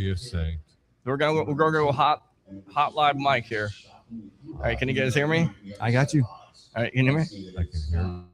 be a saint. We're gonna go hot live mic here. All right, can you guys hear me? I got you. All right, can you hear me? I can hear you.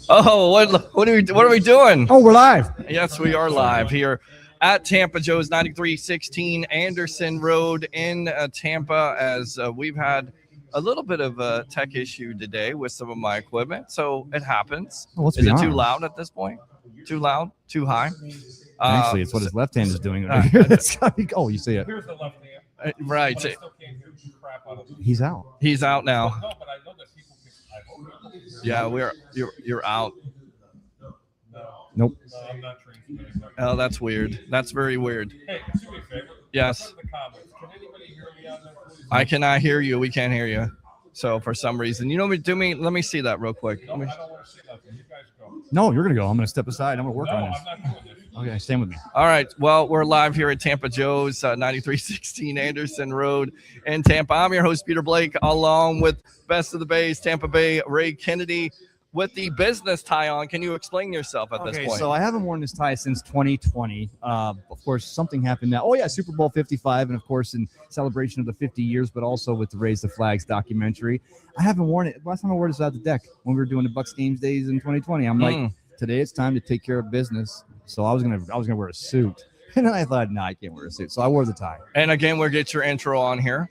Oh, what are we doing? Oh, we're live. Yes, we are live here at Tampa Joe's 9316 Anderson Road in Tampa, as we've had a little bit of a tech issue today with some of my equipment, so it happens. Let's Is be it too honest. loud at this point? Too loud? Too high? Actually, it's what his left hand is doing. Right here. Oh, you see it. Here's the left hand. Right. But I still can't hear the crap out of it. He's out. He's out now. No, but I know that people can. Yeah, you're out. Nope. No, I'm not transmitting. Oh, that's weird. That's very weird. Hey, do me a favor. Yes. Put in the comments. Can anybody hear me on that, please? I cannot hear you. We can't hear you. So for some reason, you know what? Let me see that real quick. No, I don't want to see nothing. You guys go. No, you're gonna go. I'm gonna step aside. I'm gonna work No, on this. I'm not doing this. Okay, stand with me. All right. Well, we're live here at Tampa Joe's, 9316 Anderson Road in Tampa. I'm your host, Peter Blake, along with Best of the Bays, Tampa Bay, Ray Kennedy, with the business tie on. Can you explain yourself at this point? So I haven't worn this tie since 2020. Of course, something happened now. Oh yeah, Super Bowl 55, and of course in celebration of the 50 years, but also with the Raise the Flags documentary. I haven't worn it. Last time I wore this out the deck when we were doing the Bucs games days in 2020. I'm like, today it's time to take care of business. So I was gonna wear a suit, and then I thought, no, I can't wear a suit. So I wore the tie. And again, we'll get your intro on here.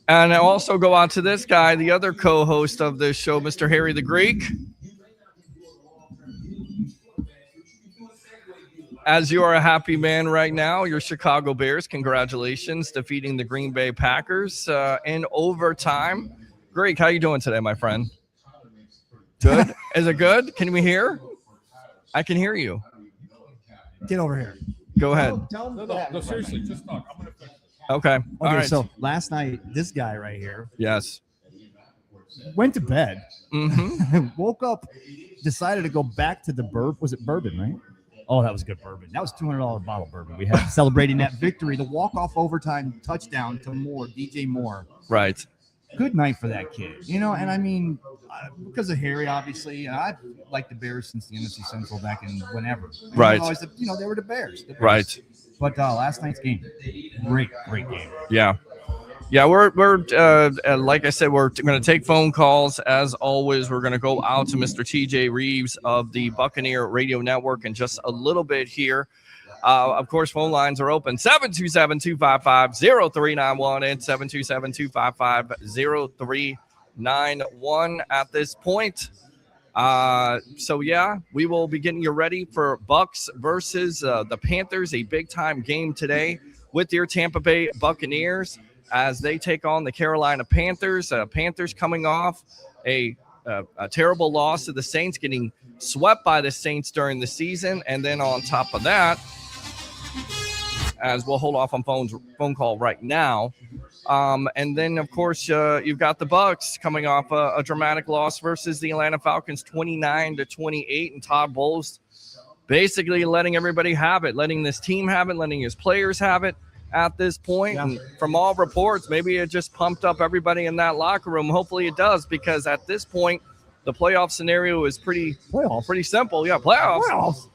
And I also go out to this guy, the other co-host of this show, Mr. Harry the Greek. As you are a happy man right now, your Chicago Bears, congratulations, defeating the Green Bay Packers in overtime. Greek, how you doing today, my friend? Good? Is it good? Can we hear? I can hear you. Get over here. Go ahead. No, seriously, just talk. I'm going to fix this. Okay. All right. So last night, this guy right here Yes. went to bed, Mm-hmm. woke up, decided to go back to the Was it bourbon, right? Oh, that was good bourbon. That was $200 bottle of bourbon. We had celebrating that victory, the walk-off overtime touchdown to DJ Moore. Right. Good night for that kid, and I mean, because of Harry, obviously, I've liked the Bears since the NFC Central back in whenever. Right. Always, they were the Bears. Right. But last night's game, great game. Yeah. Yeah, we're like I said, we're going to take phone calls. As always, we're going to go out to Mr. TJ Reeves of the Buccaneer Radio Network in just a little bit here. Of course, phone lines are open, 727-255-0391 and 727-255-0391 at this point. So, yeah, we will be getting you ready for Bucs versus the Panthers, a big-time game today with your Tampa Bay Buccaneers as they take on the Carolina Panthers. Panthers coming off a terrible loss to the Saints, getting swept by the Saints during the season, and then on top of that, as we'll hold off on phone call right now. And then, of course, you've got the Bucs coming off a dramatic loss versus the Atlanta Falcons, 29-28, and Todd Bowles basically letting everybody have it, letting this team have it, letting his players have it at this point. Yeah. And from all reports, maybe it just pumped up everybody in that locker room. Hopefully it does, because at this point, the playoff scenario is pretty simple. Yeah, playoffs.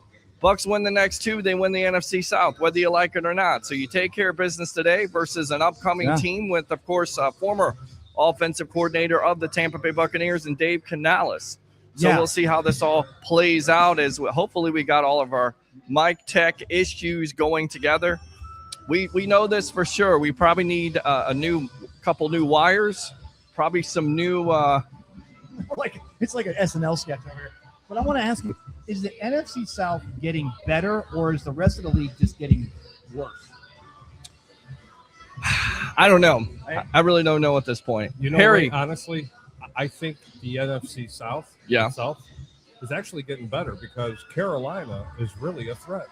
Bucs win the next two, they win the NFC South, whether you like it or not. So you take care of business today versus an upcoming team with, of course, former offensive coordinator of the Tampa Bay Buccaneers and Dave Canales. So we'll see how this all plays out, as hopefully we got all of our mic tech issues going together. we know this for sure. We probably need a couple new wires, probably some new. Like it's like an SNL sketch over here. But I want to ask you: is the NFC South getting better, or is the rest of the league just getting worse? I don't know. I really don't know at this point. You know, Harry, Ray, honestly, I think the NFC South itself is actually getting better because Carolina is really a threat.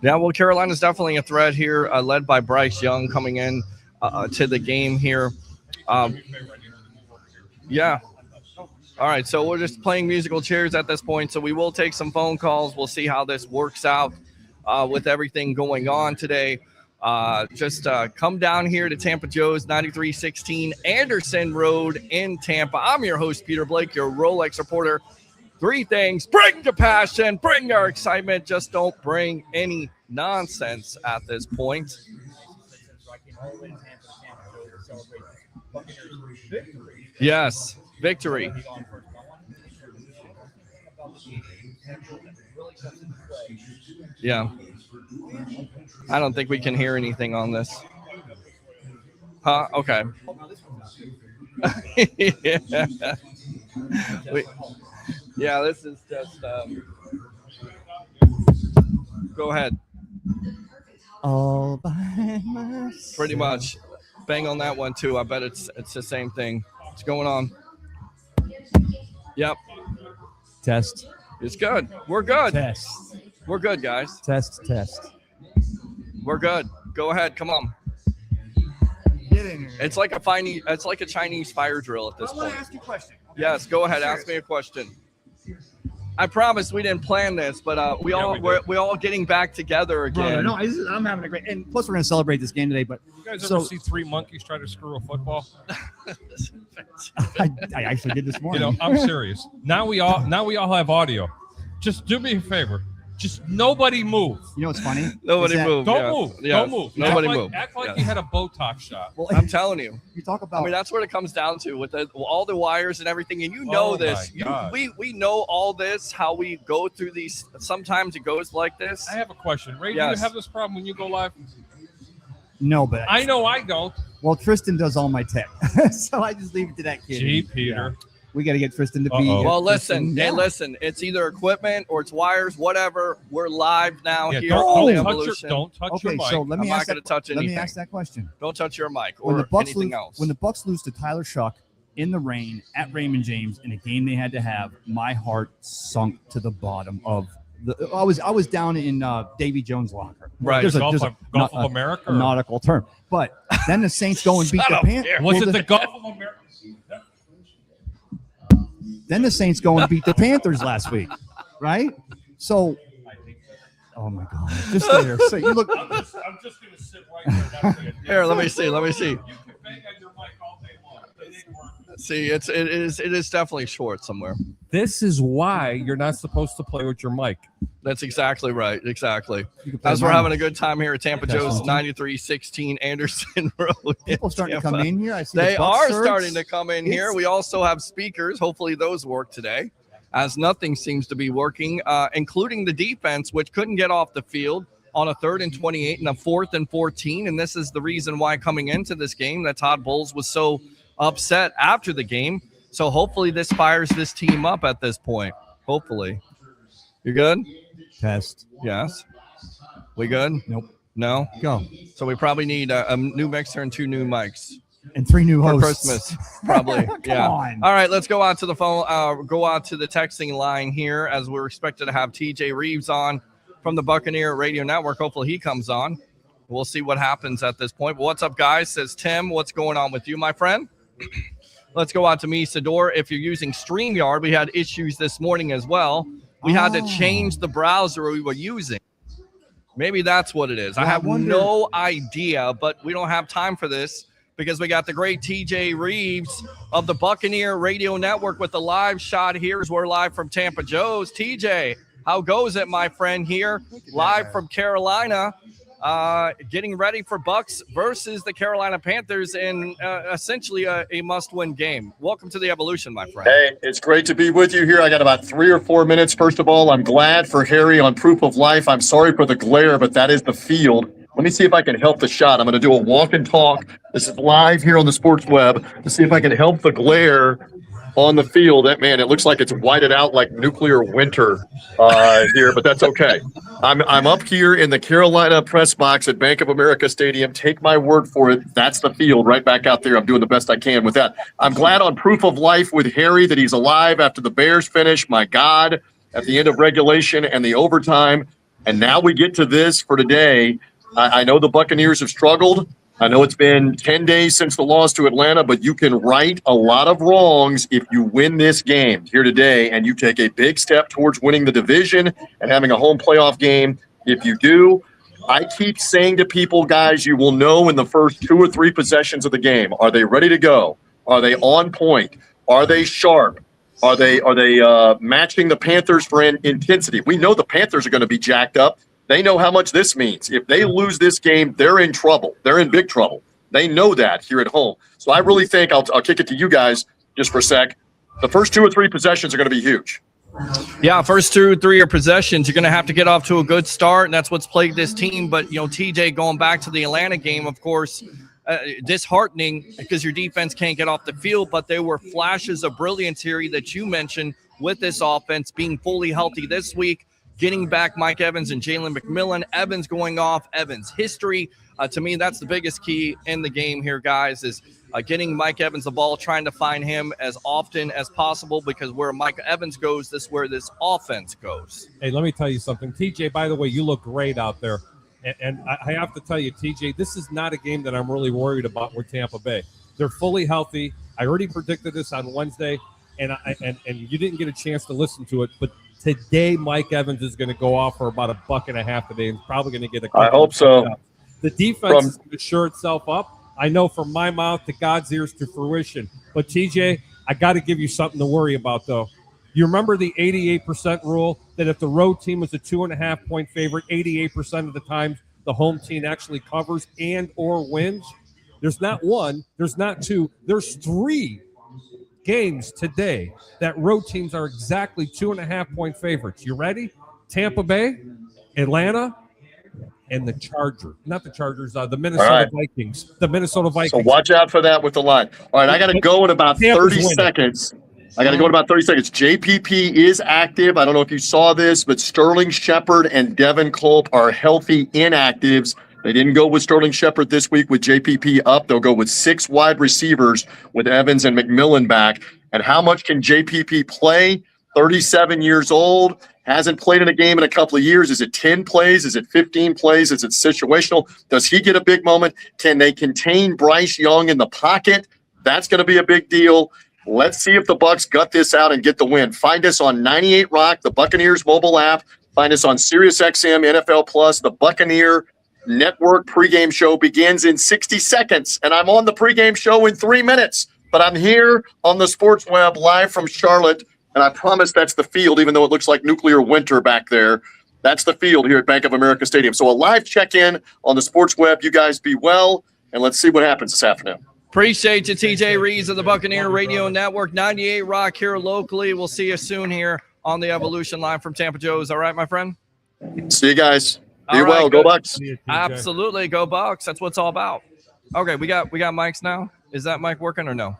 Yeah, well, Carolina's definitely a threat here, led by Bryce Young coming in to the game here. Yeah. All right, so we're just playing musical chairs at this point, so we will take some phone calls. We'll see how this works out with everything going on today. Just come down here to Tampa Joe's, 9316 Anderson Road in Tampa. I'm your host, Peter Blake, your Rolex reporter. 3 things: bring the passion, bring your excitement, just don't bring any nonsense at this point. Yes, victory. Yeah. I don't think we can hear anything on this. Huh? Okay. Yeah, this is just. Go ahead. All by myself. Pretty much. Bang on that one too. I bet it's the same thing. What's going on? Yep. Test. It's good. We're good. Test. We're good, guys. Test. We're good. Go ahead. Come on. Get in here. It's like a Chinese fire drill at this I want point. to ask you a question. Okay? Yes, go ahead. Ask me a question. I promise we didn't plan this, but we're all getting back together again. No, I'm having a great. And plus, we're going to celebrate this game today. But You guys ever see 3 monkeys try to screw a football? I actually did this morning. You know, I'm serious. Now we all have audio. Just do me a favor. Just nobody move. You know what's funny? Nobody move. Don't yeah. move. Yeah. Don't move. Nobody act move. Act like Yeah. you had a Botox shot. Well, I'm telling you. you talk about. I mean, that's what it comes down to with all the wires and everything. And you know Oh this. my God. We know all this, how we go through these. Sometimes it goes like this. I have a question. Ray, do Yes. you have this problem when you go live? no, but I know I don't. well, Tristan does all my tech, so I just leave it to that kid. Gee, Peter. We got to get Tristan to be. Uh-oh. Well, Tristan, listen. yeah. Hey, listen. It's either equipment or it's wires, whatever. We're live now Yeah, here don't, on the don't touch Evolution. your Okay, mic. so let me I'm not ask gonna that. touch Let me anything. ask that question. Don't touch your mic When or the Bucs anything lose, else. when the Bucs lose to Tyler Shuck in the rain at Raymond James in a game they had to have, my heart sunk to the bottom of the. I was down in Davy Jones' locker. Right. There's Gulf a of America? a nautical term, but then the Saints go and beat the Son of a Panthers. bitch. Was it the Gulf of America? Then the Saints go and beat the Panthers last week, right? So, oh my God, just stay there. So you look. I'm just going to sit right there. Here, let me see. You can bang on your mic all day long. It ain't working. See, it is definitely short somewhere. This is why you're not supposed to play with your mic. That's exactly right. Exactly. You can play As we're mine. having a good time here at Tampa That's Joe's, awesome. 9316 Anderson Road. People starting to Tampa. come in here. I see They the Bucs are shirts. starting to come in here. We also have speakers. Hopefully those work today, as nothing seems to be working, including the defense, which couldn't get off the field on a 3rd and 28 and a 4th and 14. And this is the reason why coming into this game that Todd Bowles was so upset after the game. So hopefully this fires this team up at this point. Hopefully. You good? Test. Yes. We good? Nope. No? Go. So we probably need a new mixer and 2 new mics And 3 new for hosts. Christmas. Probably. Come Yeah. on. All right, let's go out to the phone. Go out to the texting line here as we're expected to have TJ Reeves on from the Buccaneer Radio Network. Hopefully he comes on. We'll see what happens at this point. But what's up, guys? Says Tim. What's going on with you, my friend? Let's go out to me, Sador. If you're using StreamYard, we had issues this morning as well. We had to change the browser we were using. Maybe that's what it is. Well, I have I wonder- no idea, but we don't have time for this because we got the great TJ Reeves of the Buccaneer Radio Network with the live shot here as we're live from Tampa Joe's. TJ, how goes it, my friend, here live from Carolina, getting ready for Bucs versus the Carolina Panthers in essentially a must-win game. Welcome to the Evolution, my friend. Hey, it's great to be with you here. I got about 3 or 4 minutes. First of all, I'm glad for Harry on Proof of Life. I'm sorry for the glare, but that is the field. Let me see if I can help the shot. I'm going to do a walk and talk. This is live here on the Sports Web to see if I can help the glare on the field. That man, it looks like it's whited out like nuclear winter here, but that's okay. I'm up here in the Carolina press box at Bank of America Stadium. Take my word for it. That's the field right back out there. I'm doing the best I can with that. I'm glad on Proof of Life with Harry that he's alive after the Bears finish. My God, at the end of regulation and the overtime. And now we get to this for today. I know the Buccaneers have struggled. I know it's been 10 days since the loss to Atlanta, but you can right a lot of wrongs if you win this game here today and you take a big step towards winning the division and having a home playoff game. If you do, I keep saying to people, guys, you will know in the first 2 or 3 possessions of the game. Are they ready to go? Are they on point? Are they sharp? Are they matching the Panthers for intensity? We know the Panthers are going to be jacked up. They know how much this means. If they lose this game, they're in trouble. They're in big trouble. They know that here at home. So I really think I'll kick it to you guys just for a sec. The first 2 or 3 possessions are going to be huge. Yeah, first 2 or 3 possessions, you're going to have to get off to a good start, and that's what's plagued this team. But, TJ, going back to the Atlanta game, of course, disheartening because your defense can't get off the field, but there were flashes of brilliance here that you mentioned with this offense being fully healthy this week. Getting back Mike Evans and Jalen McMillan. Evans going off. Evans' history. To me, that's the biggest key in the game here, guys, is getting Mike Evans the ball, trying to find him as often as possible because where Mike Evans goes, this is where this offense goes. Hey, let me tell you something. TJ, by the way, you look great out there. And I have to tell you, TJ, this is not a game that I'm really worried about with Tampa Bay. They're fully healthy. I already predicted this on Wednesday, and you didn't get a chance to listen to it, but today, Mike Evans is going to go off for about $1.50 today, and probably going to get a couple. I hope so. The defense is going to shore itself up. I know from my mouth to God's ears to fruition. But TJ, I got to give you something to worry about, though. You remember the 88% rule that if the road team is a 2.5-point favorite, 88% of the time the home team actually covers and or wins. There's not 1, there's not 2, there's 3 games today that road teams are exactly 2.5-point favorites. You ready? Tampa Bay, Atlanta, and the Chargers. Not the Chargers, the Minnesota Vikings. The Minnesota Vikings. So watch out for that with the line. All right, I got to go in about 30 seconds. JPP is active. I don't know if you saw this, but Sterling Shepard and Devin Culp are healthy inactives. They didn't go with Sterling Shepard this week with JPP up. They'll go with 6 wide receivers with Evans and McMillan back. And how much can JPP play? 37 years old, hasn't played in a game in a couple of years. Is it 10 plays? Is it 15 plays? Is it situational? Does he get a big moment? Can they contain Bryce Young in the pocket? That's going to be a big deal. Let's see if the Bucs gut this out and get the win. Find us on 98 Rock, the Buccaneers mobile app. Find us on SiriusXM, NFL Plus, the Buccaneer Network pregame show begins in 60 seconds, and I'm on the pregame show in 3 minutes. But I'm here on the Sports Web live from Charlotte, and I promise that's the field, even though it looks like nuclear winter back there. That's the field here at Bank of America Stadium. So a live check-in on the Sports Web. You guys be well, and let's see what happens this afternoon. Appreciate you, TJ Reeves of the Buccaneer Radio Network, 98 Rock here locally. We'll see you soon here on the Evolution line from Tampa Joe's. All right, my friend? See you guys. Be well. Go Bucs. Absolutely. Go Bucs. That's what it's all about. Okay, we got mics now. Is that mic working or no?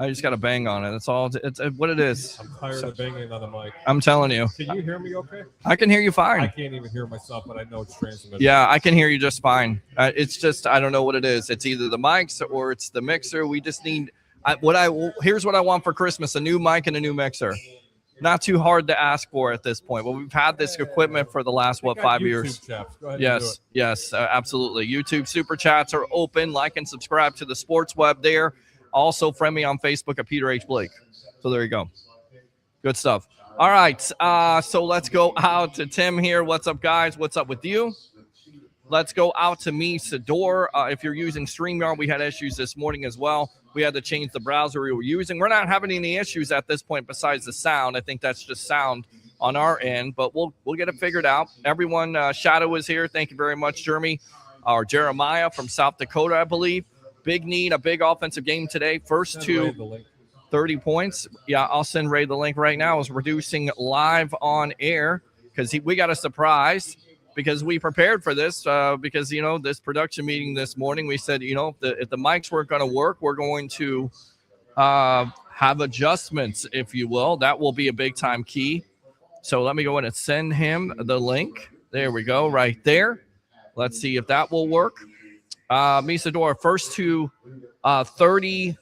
I just got to bang on it. That's all. It's what it is. I'm tired of banging on the mic. I'm telling you. Can you hear me okay? I can hear you fine. I can't even hear myself, but I know it's transmitting. Yeah, I can hear you just fine. It's just I don't know what it is. It's either the mics or it's the mixer. We just need here's what I want for Christmas: a new mic and a new mixer. Not too hard to ask for at this point. Well, we've had this equipment for the last, 5 years? Go ahead Yes, absolutely. YouTube Super Chats are open. Like and subscribe to the Sports Web there. Also, friend me on Facebook at Peter H. Blake. So there you go. Good stuff. All right, so let's go out to Tim here. What's up, guys? What's up with you? Let's go out to me, Sador. If you're using StreamYard, we had issues this morning as well. We had to change the browser we were using. We're not having any issues at this point besides the sound. I think that's just sound on our end, but we'll get it figured out. Everyone, Shadow is here. Thank you very much, Jeremiah from South Dakota, I believe. Big need, a big offensive game today. First 30 points. Yeah, I'll send Ray the link right now. Is reducing live on air because we got a surprise. because we prepared for this because, this production meeting this morning, we said, if the mics weren't going to work, we're going to have adjustments, if you will. That will be a big time key. So let me go ahead and send him the link. There we go, right there. Let's see if that will work. Misador, first to 30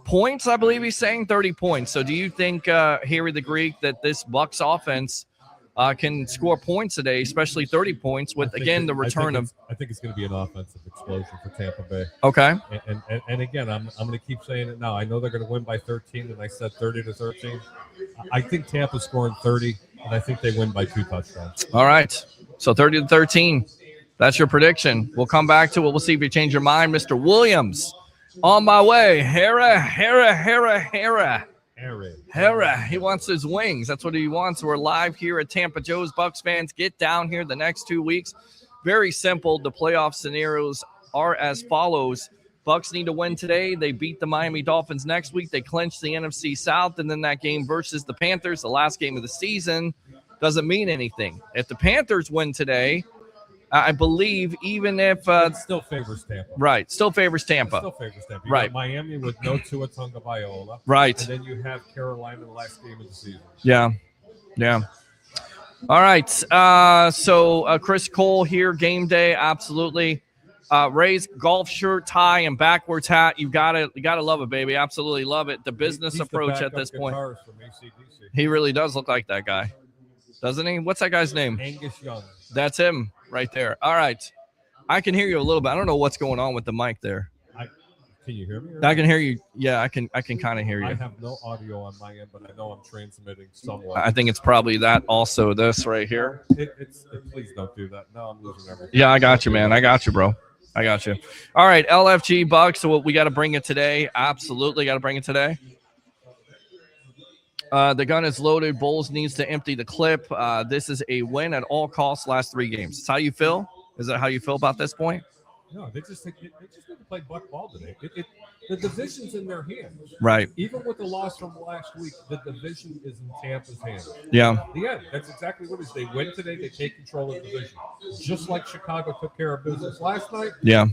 points, I believe he's saying 30 points. So do you think, Harry the Greek, that this Bucs offense can score points today, especially 30 points with, again, the return of... I think it's going to be an offensive explosion for Tampa Bay. Okay. And again, I'm going to keep saying it now. I know they're going to win by 13, and I said 30-13. I think Tampa's scoring 30, and I think they win by 2 touchdowns. All right. So 30-13. That's your prediction. We'll come back to it. We'll see if you change your mind. Mr. Williams, on my way. Hera. He wants his wings. That's what he wants. We're live here at Tampa Joe's. Bucs fans, get down here the next 2 weeks. Very simple. The playoff scenarios are as follows. Bucs need to win today. They beat the Miami Dolphins next week. They clinch the NFC South, and then that game versus the Panthers, the last game of the season, doesn't mean anything. If the Panthers win today, I believe even if it still favors Tampa. Right, still favors Tampa. It still favors Tampa. You Right. got Miami with no Tua Tagovailoa. Right. And then you have Carolina in the last game of the season. Yeah. All right. So Chris Cole here, game day, absolutely. Ray's golf shirt, tie, and backwards hat. You gotta love it, baby. Absolutely love it. The business He's approach the at this point. guitarist from AC/DC. He really does look like that guy, doesn't he? What's that guy's name? Angus Young. That's him right there. All right. I can hear you a little bit. I don't know what's going on with the mic there. Can you hear me? I can hear you. Yeah, I can kind of hear you. I have no audio on my end, but I know I'm transmitting somewhat. I think it's probably that also, this right here. Please don't do that. No, I'm losing everything. Yeah, I got you, man. I got you, bro. I got you. All right, LFG Bucs. So we got to bring it today. Absolutely got to bring it today. The gun is loaded. Bowles needs to empty the clip. This is a win at all costs last 3 games. Is that how you feel? Is that how you feel about this point? No, they just need to play buck ball today. The division's in their hands. Right. Even with the loss from last week, the division is in Tampa's hands. Yeah. The end. That's exactly what it is. They win today. They take control of the division. Just like Chicago took care of business last night. Yeah.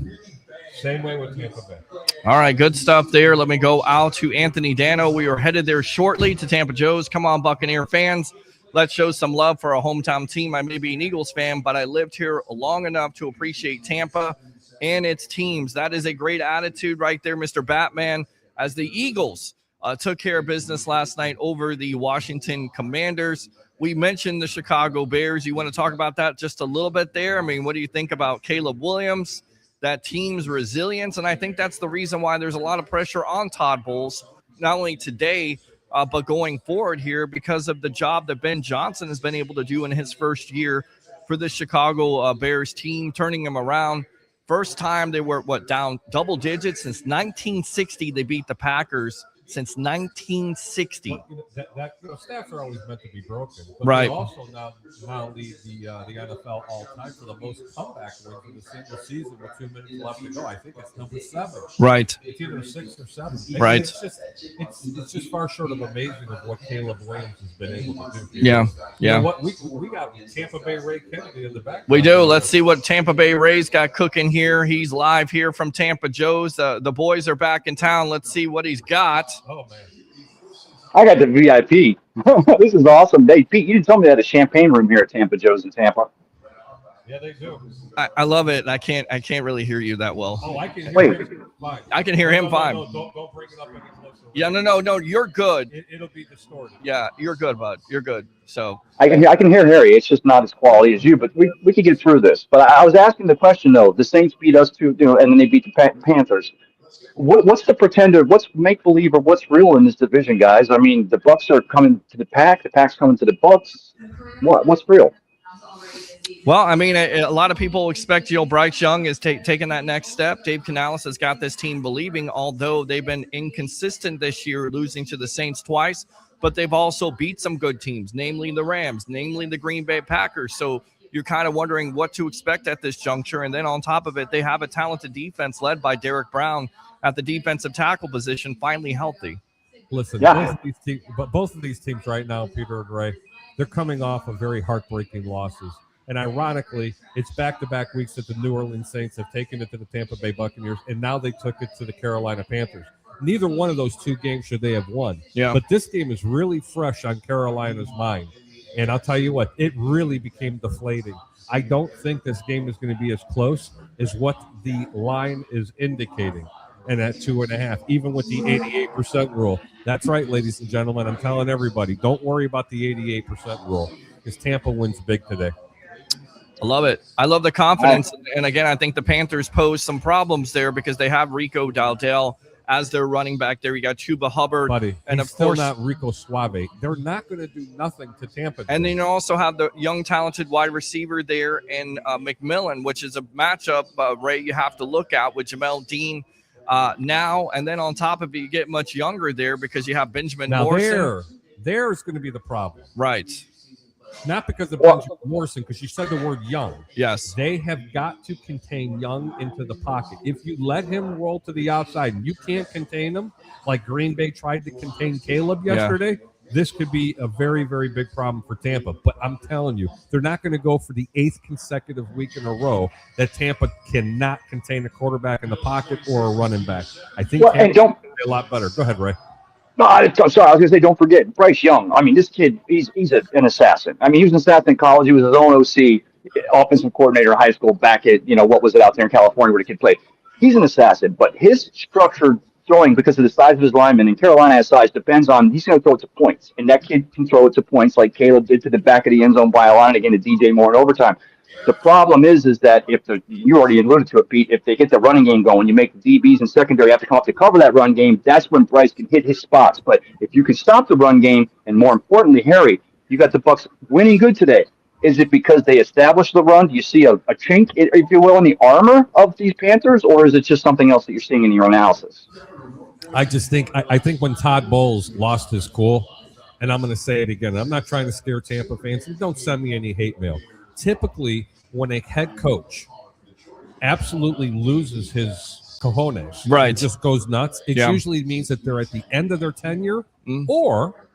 Same way with Tampa Bay. All right, good stuff there. Let me go out to Anthony Dano. We are headed there shortly to Tampa Joe's. Come on, Buccaneer fans. Let's show some love for our hometown team. I may be an Eagles fan, but I lived here long enough to appreciate Tampa and its teams. That is a great attitude right there, Mr. Batman, as the Eagles took care of business last night over the Washington Commanders. We mentioned the Chicago Bears. You want to talk about that just a little bit there? I mean, what do you think about Caleb Williams, that team's resilience? And I think that's the reason why there's a lot of pressure on Todd Bowles, not only today, but going forward here, because of the job that Ben Johnson has been able to do in his first year for the Chicago Bears team, turning them around. First time they were, down double digits since 1960. They beat the Packers since 1960. Stats are always meant to be broken. But right. They also now lead the NFL all time for the most comeback wins in a single season with 2 minutes left to go. I think it's number 7. Right. It's either 6 or 7. Right. It's just far short of amazing of what Caleb Williams has been able to do. Yeah. You know what? We got Tampa Bay Ray Kennedy in the back. We do. Let's see what Tampa Bay Ray's got cooking here. He's live here from Tampa Joe's. The boys are back in town. Let's see what he's got. Oh, man. I got the VIP. This is awesome. Hey, Pete, you didn't tell me they had a champagne room here at Tampa Joe's in Tampa. Yeah, they do. I love it. I can't really hear you that well. Oh, I can hear him fine. I can hear him fine. Don't bring it up any closer. Yeah, no, you're good. It'll be distorted. Yeah, you're good, bud. You're good. So I can hear Harry. It's just not as quality as you, but we can get through this. But I was asking the question though. The Saints beat us too, and then they beat the Panthers. What's the pretender? What's make believe or what's real in this division, guys? I mean, the Bucs are coming to the Pack. The Pack's coming to the Bucs. What's real? Well, I mean, a lot of people expect Bryce Young is taking that next step. Dave Canales has got this team believing, although they've been inconsistent this year, losing to the Saints twice, but they've also beat some good teams, namely the Rams, namely the Green Bay Packers. So you're kind of wondering what to expect at this juncture. And then on top of it, they have a talented defense led by Derek Brown at the defensive tackle position, finally healthy. Listen, yeah. both of these teams right now, Peter and Ray, they're coming off of very heartbreaking losses. And ironically, it's back-to-back weeks that the New Orleans Saints have taken it to the Tampa Bay Buccaneers, and now they took it to the Carolina Panthers. Neither one of those two games should they have won. Yeah. But this game is really fresh on Carolina's mind. And I'll tell you what, it really became deflating. I don't think this game is going to be as close as what the line is indicating. And at 2.5, even with the 88% rule. That's right, ladies and gentlemen. I'm telling everybody, don't worry about the 88% rule because Tampa wins big today. I love it. I love the confidence. And again, I think the Panthers pose some problems there because they have Rico Dowdell as their running back there. You got Chuba Hubbard. Buddy, and he's of course, still not Rico Suave. They're not going to do nothing to Tampa. And then you also have the young, talented wide receiver there in McMillan, which is a matchup, Ray, you have to look at with Jamel Dean now. And then on top of it, you get much younger there because you have Benjamin Morrison. There's going to be the problem. Right. Not because of Benjamin Morrison, because you said the word young. Yes. They have got to contain Young into the pocket. If you let him roll to the outside and you can't contain him, like Green Bay tried to contain Caleb yesterday, this could be a very, very big problem for Tampa. But I'm telling you, they're not going to go for the 8th consecutive week in a row that Tampa cannot contain a quarterback in the pocket or a running back. I think Tampa's going to be a lot better. Go ahead, Ray. No, I'm sorry. I was going to say, don't forget Bryce Young. I mean, this kid, he's an assassin. I mean, he was an assassin in college. He was his own OC, offensive coordinator in high school back at, what was it out there in California where the kid played. He's an assassin, but his structured throwing because of the size of his lineman, and Carolina has size, depends on he's going to throw it to points. And that kid can throw it to points like Caleb did to the back of the end zone by a line again to DJ Moore in overtime. The problem is that you already alluded to it, Pete, if they get the running game going, you make the DBs and secondary have to come up to cover that run game, that's when Bryce can hit his spots. But if you can stop the run game, and more importantly, Harry, you got the Bucs winning good today. Is it because they established the run? Do you see a chink, if you will, in the armor of these Panthers, or is it just something else that you're seeing in your analysis? I just think I think when Todd Bowles lost his cool, and I'm going to say it again, I'm not trying to scare Tampa fans, and don't send me any hate mail. Typically, when a head coach absolutely loses his cojones, right, and just goes nuts, it usually means that they're at the end of their tenure or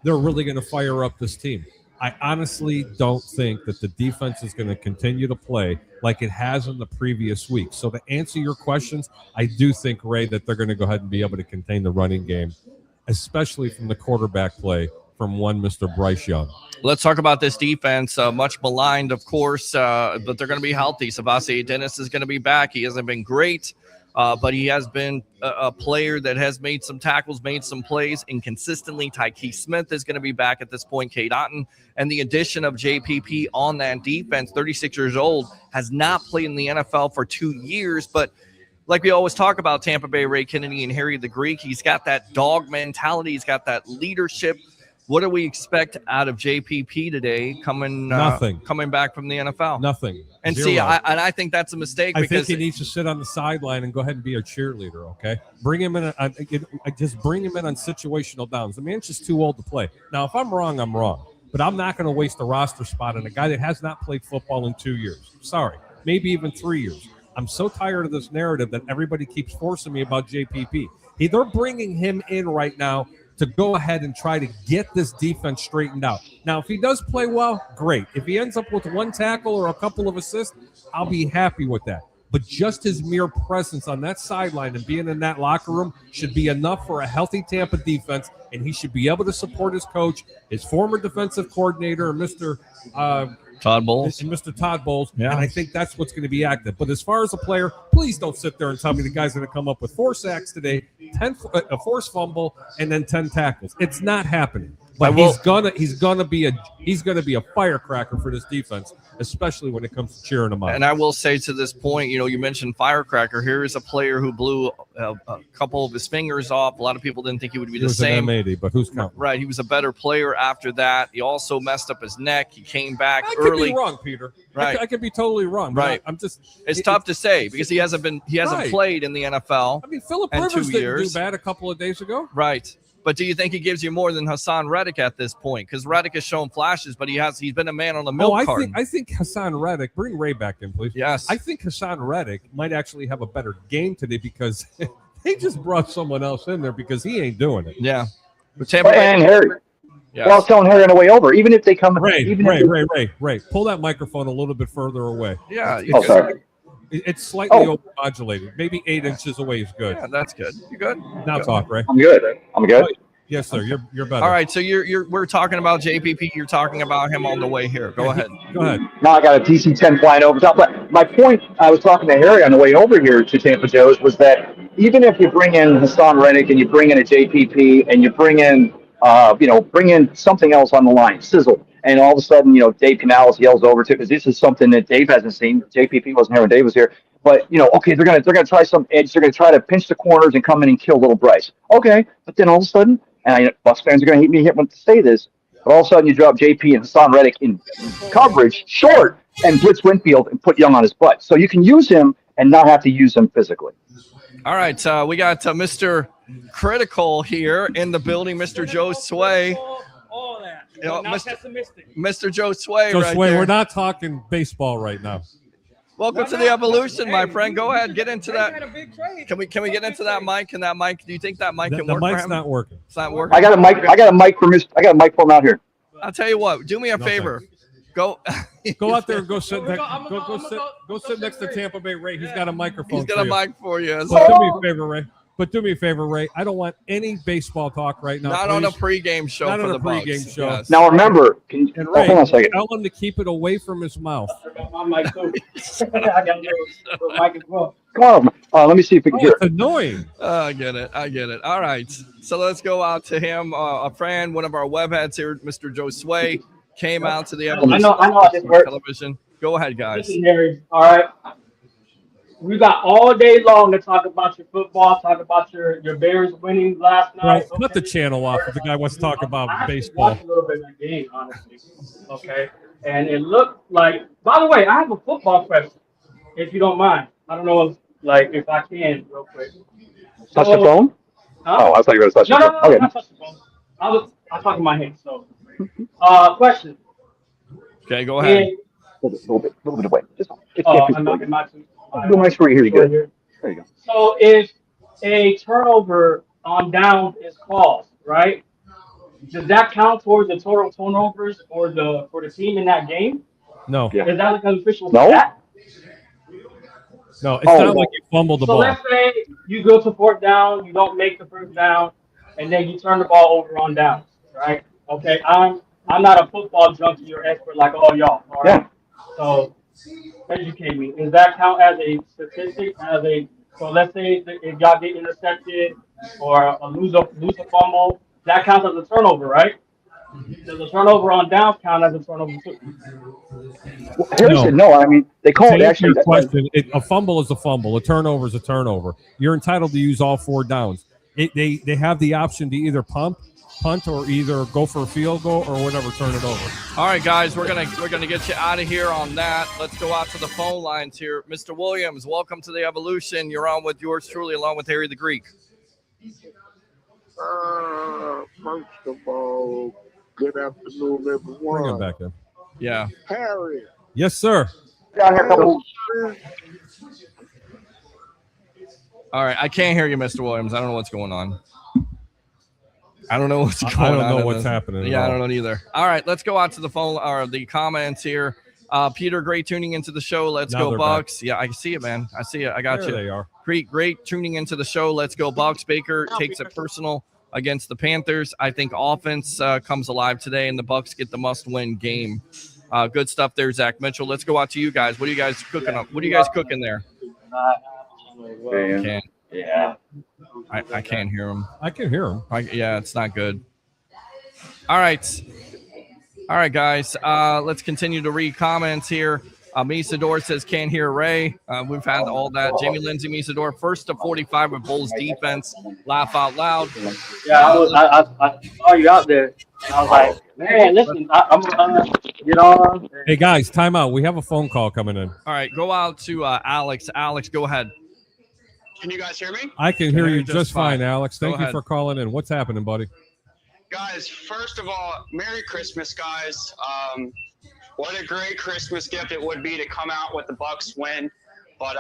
they're really going to fire up this team. I honestly don't think that the defense is going to continue to play like it has in the previous week. So to answer your questions, I do think, Ray, that they're going to go ahead and be able to contain the running game, especially from the quarterback play from one Mr. Bryce Young. Let's talk about this defense. Much maligned, of course, but they're going to be healthy. Savasi Dennis is going to be back. He hasn't been great, but he has been a player that has made some tackles, made some plays inconsistently. Tyke Smith is going to be back at this point. Cade Otton, and the addition of JPP on that defense, 36 years old, has not played in the NFL for 2 years, but like we always talk about Tampa Bay, Ray Kennedy and Harry the Greek, he's got that dog mentality. He's got that leadership. What do we expect out of JPP today coming back from the NFL? Nothing. And Zero. see, I think that's a mistake. I because think he needs to sit on the sideline and go ahead and be a cheerleader, okay? Bring him in. Just bring him in on situational downs. The man's just too old to play. Now, if I'm wrong, I'm wrong. But I'm not going to waste a roster spot on a guy that has not played football in 2 years. Sorry. Maybe even 3 years. I'm so tired of this narrative that everybody keeps forcing me about JPP. They're bringing him in right now to go ahead and try to get this defense straightened out. Now, if he does play well, great. If he ends up with one tackle or a couple of assists, I'll be happy with that. But just his mere presence on that sideline and being in that locker room should be enough for a healthy Tampa defense, and he should be able to support his coach, his former defensive coordinator, Mr. Todd Bowles. And Mr. Todd Bowles. Yeah. And I think that's what's going to be active. But as far as a player, please don't sit there and tell me the guy's going to come up with 4 sacks today, a forced fumble, and then 10 tackles. It's not happening. But he's gonna be a firecracker for this defense, especially when it comes to cheering him on. And I will say to this point, you mentioned firecracker. Here is a player who blew a couple of his fingers off. A lot of people didn't think he would be the same. An M80, but who's counting? Right, he was a better player after that. He also messed up his neck. He came back I early. Could be wrong, Peter. Right, I could be totally wrong. Right, It's tough to say because he hasn't played in the NFL. I mean, Phillip Rivers didn't do bad a couple of days ago. Right. But do you think he gives you more than Hassan Reddick at this point? Because Reddick has shown flashes, but he's been a man on the milk carton. I think Hassan Reddick, bring Ray back in, please. Yes. I think Hassan Reddick might actually have a better game today because they just brought someone else in there because he ain't doing it. Yeah. And Harry, Yes. Well, I was telling Harry on the way over, even if they come, Ray, Ray, pull that microphone a little bit further away. Yeah. Oh, sorry. It's slightly Oh. overmodulated. Maybe 8 inches away is good. Yeah, that's good. You good? Now talk, Ray. I'm good. I'm good. Yes, sir. You're better. All right. So we're talking about JPP. You're talking about him on the way here. Go ahead. Go ahead. Now I got a DC-10 flying over top. But my point, I was talking to Harry on the way over here to Tampa Joe's, was that even if you bring in Hassan Reddick and you bring in a JPP and you bring in, bring in something else on the line, sizzle, and all of a sudden, Dave Canales yells over to, because this is something that Dave hasn't seen. JPP wasn't here when Dave was here. But okay, they're gonna try some edge. They're gonna try to pinch the corners and come in and kill little Bryce. Okay, but then all of a sudden, and Bucs fans are gonna hate me when to say this, but all of a sudden you drop JP and Hassan Reddick in coverage short and blitz Winfield and put Young on his butt. So you can use him and not have to use him physically. All right, we got Mr. Critical here in the building, Mr. Joe Sway. All that. Not pessimistic. Mr. Joe Sway. So right Sway, there. we're not talking baseball right now. Welcome to the evolution, my friend. Go ahead, get into Had that. a big trade. Can we get into that mic? Can that mic? Do you think that mic The can work mic's for him? not working. It's not working. I got a mic for him out here. I'll tell you what. Do me a favor. Go. Go out there and go sit. I'ma Go sit next to Tampa Bay Ray. He's got a microphone. He's got for a you. mic for you. But do me a favor, Ray. I don't want any baseball talk right now. Not please. on a pregame show Not for on the a pregame Bucs. show. Yes. Now remember, And hold Ray, on a second. tell him to keep it away from his mouth. I'm like, I got a mic as well. Come on, let me see if we can Oh, hear it's annoying. I get it. All right. So let's go out to him. A friend, one of our web heads here, Mr. Joe Sway, came out to the I know how this works. television. Go ahead, guys. Listen, Harry. All right. We got all day long to talk about your football, talk about your Bears winning last night. Well, cut the channel off if the guy wants to talk about I actually baseball. watched a little bit of that game, honestly. Okay. And it looked like, by the way, I have a football question, if you don't mind. I don't know if I can real quick. Touch the phone? Huh? Oh, I thought you were going to touch No, the no, phone. no, Okay. not touch the phone. I talk in my hand, so. Question. Okay, go ahead. A little bit away. Just, I'm not too. Go make sure you're good. There you go. So if a turnover on down is called, right? Does that count towards the total turnovers for the team in that game? No, Yeah. Is that like an official No? stat? no, it's Oh. not like you fumbled the So ball. let's say you go to fourth down, you don't make the first down, and then you turn the ball over on downs, right? Okay, I'm not a football junkie or expert like all y'all. All right. Yeah. So educate me. Does that count as a statistic? So let's say if y'all get intercepted or lose a fumble, that counts as a turnover, right? Does a turnover on downs count as a turnover too? Well, Harry No. said no. I mean, they call To it answer actually. your question, a fumble is a fumble. A turnover is a turnover. You're entitled to use all 4 downs. They have the option to either punt, or either go for a field goal or whatever, turn it over. All right, guys, we're gonna get you out of here on that. Let's go out to the phone lines here. Mr. Williams, welcome to the Evolution. You're on with yours truly, along with Harry the Greek. First of all, good afternoon, everyone. Bring him back in. Yeah. Harry. Yes, sir. Down here, couple. All right, I can't hear you, Mr. Williams. I don't know what's going on. I don't know what's going on. I don't know in what's this. happening. at Yeah, I all. don't know either. All right, let's go out to the phone or the comments here. Peter, great tuning into the show. Let's Now go they're back. Bucs. Yeah, I see it, man. I see it. I got There you. they are. Great tuning into the show. Let's go Bucs. Baker takes it personal against the Panthers. I think offense comes alive today, and the Bucs get the must-win game. Good stuff there, Zach Mitchell. Let's go out to you guys. What are you guys cooking up? What are you guys cooking there? Yeah. I can't hear him. I can hear him. Yeah, it's not good. All right, guys. Let's continue to read comments here. Misador says can't hear Ray. We've had all that. Jamie Lindsay, Misador, first to 45 with Bulls defense. Laugh out loud. Yeah, I saw you out there. I was like, man, listen, I'm gonna get on. Hey, guys, time out. We have a phone call coming in. All right, go out to Alex. Alex, go ahead. Can you guys hear me? I can hear you just fine, Alex. Go Thank you ahead. for calling in. What's happening, buddy? Guys, first of all, Merry Christmas, guys. What a great Christmas gift it would be to come out with the Bucs win. But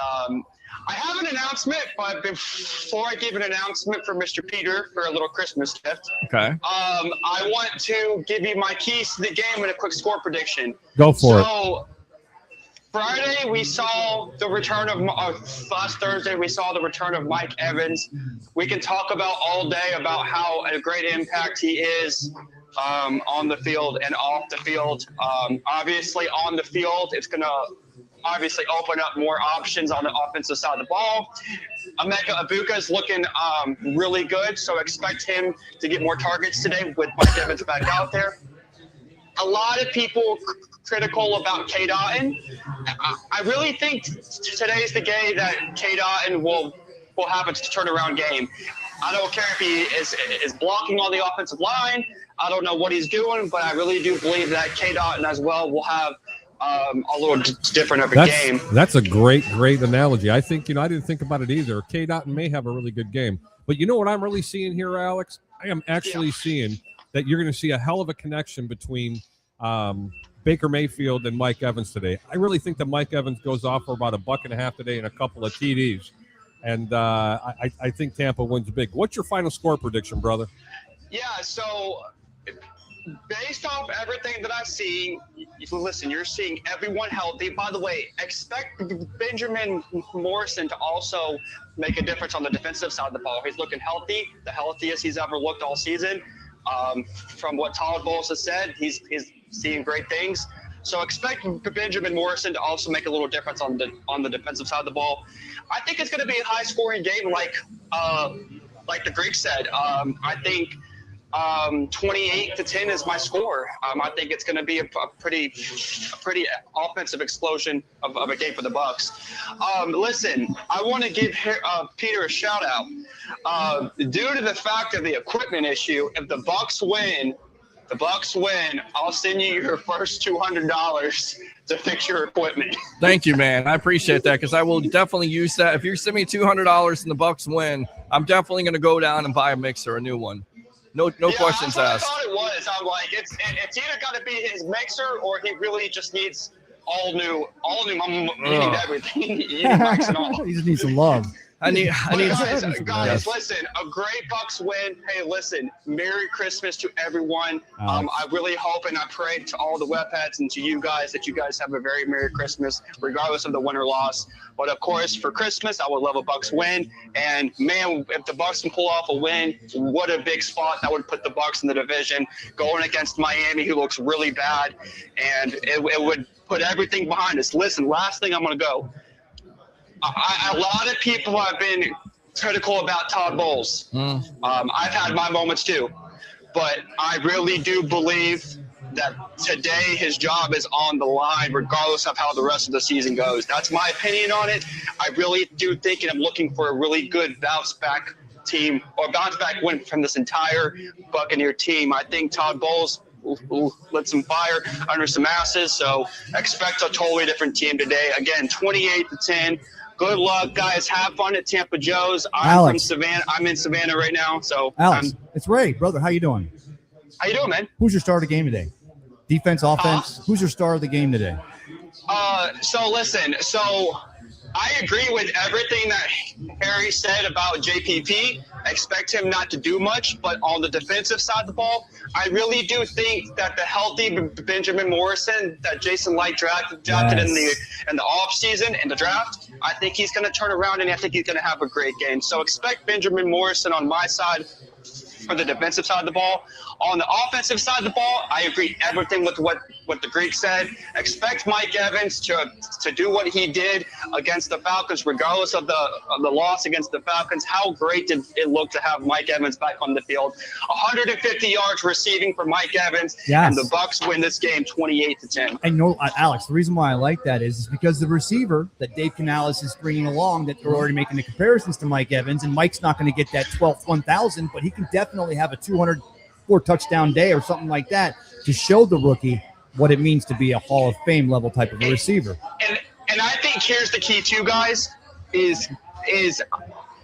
I have an announcement, but before I give an announcement for Mr. Peter for a little Christmas gift, Okay. I want to give you my keys to the game and a quick score prediction. Go for it. So Friday we saw the return of last Thursday we saw the return of Mike Evans. We can talk about all day about how a great impact he is on the field and off the field. Obviously on the field, it's gonna obviously open up more options on the offensive side of the ball. Emeka Egbuka is looking really good, so expect him to get more targets today with Mike Evans back out there. A lot of people critical about K. Dotton. I really think today's the day that K. Dotton will have a turnaround game. I don't care if he is blocking on the offensive line. I don't know what he's doing, but I really do believe that K. Dotton as well will have a little different of a game. That's a great analogy. I think, I didn't think about it either. K. Dotton may have a really good game. But you know what I'm really seeing here, Alex? I am actually seeing that you're going to see a hell of a connection between Baker Mayfield and Mike Evans today. I really think that Mike Evans goes off for about $1.50 today and a couple of TDs. And I think Tampa wins big. What's your final score prediction, brother? Yeah, so based off everything that I see, listen, you're seeing everyone healthy. By the way, expect Benjamin Morrison to also make a difference on the defensive side of the ball. He's looking healthy, the healthiest he's ever looked all season. From what Todd Bowles has said, he's seeing great things. So expect Benjamin Morrison to also make a little difference on the defensive side of the ball. I think it's going to be a high-scoring game, like the Greek said. I think 28-10 is my score. I think it's going to be a pretty offensive explosion of a game for the Bucs. Listen, I want to give Peter a shout out. Due to the fact of the equipment issue, if the Bucs win, I'll send you your first $200 to fix your equipment. Thank you, man. I appreciate that because I will definitely use that. If you send me $200 and the Bucs win, I'm definitely going to go down and buy a mixer, a new one. No questions asked. I thought it was. I'm like, it's either got to be his mixer or he really just needs all new. He needs everything. He needs mics and all. He just needs some love. I need guys, listen, a great Bucs win. Hey, listen, Merry Christmas to everyone. I really hope and I pray to all the web heads and to you guys that you guys have a very Merry Christmas, regardless of the win or loss. But of course, for Christmas, I would love a Bucs win. And man, if the Bucs can pull off a win, what a big spot that would put the Bucs in the division, going against Miami, who looks really bad, and it would put everything behind us. Listen, last thing I'm going to go. A lot of people have been critical about Todd Bowles. I've had my moments too, but I really do believe that today his job is on the line regardless of how the rest of the season goes. That's my opinion on it. I really do think, and I'm looking for a really good bounce back win from this entire Buccaneer team. I think Todd Bowles lit some fire under some asses, so expect a totally different team today. Again, 28-10. Good luck, guys. Have fun at Tampa Joe's. I'm from Savannah. I'm in Savannah right now. So Alex, it's Ray, brother. How you doing? How you doing, man? Who's your star of the game today? Defense, offense? Who's your star of the game today? So listen. So I agree with everything that Harry said about JPP. Expect him not to do much, but on the defensive side of the ball, I really do think that the healthy Benjamin Morrison that Jason Light drafted in the off season in the draft, I think he's going to turn around and I think he's going to have a great game. So expect Benjamin Morrison on my side for the defensive side of the ball. On the offensive side of the ball, I agree everything with what the Greek said. Expect Mike Evans to do what he did against the Falcons, regardless of the loss against the Falcons. How great did it look to have Mike Evans back on the field? 150 yards receiving for Mike Evans, and the Bucs win this game 28-10. And Alex, the reason why I like that is because the receiver that Dave Canales is bringing along, that they're already making the comparisons to Mike Evans, and Mike's not going to get that 12th 1,000, but he can definitely have a 204 touchdown day or something like that to show the rookie what it means to be a Hall of Fame level type of a receiver. And I think here's the key too, guys, is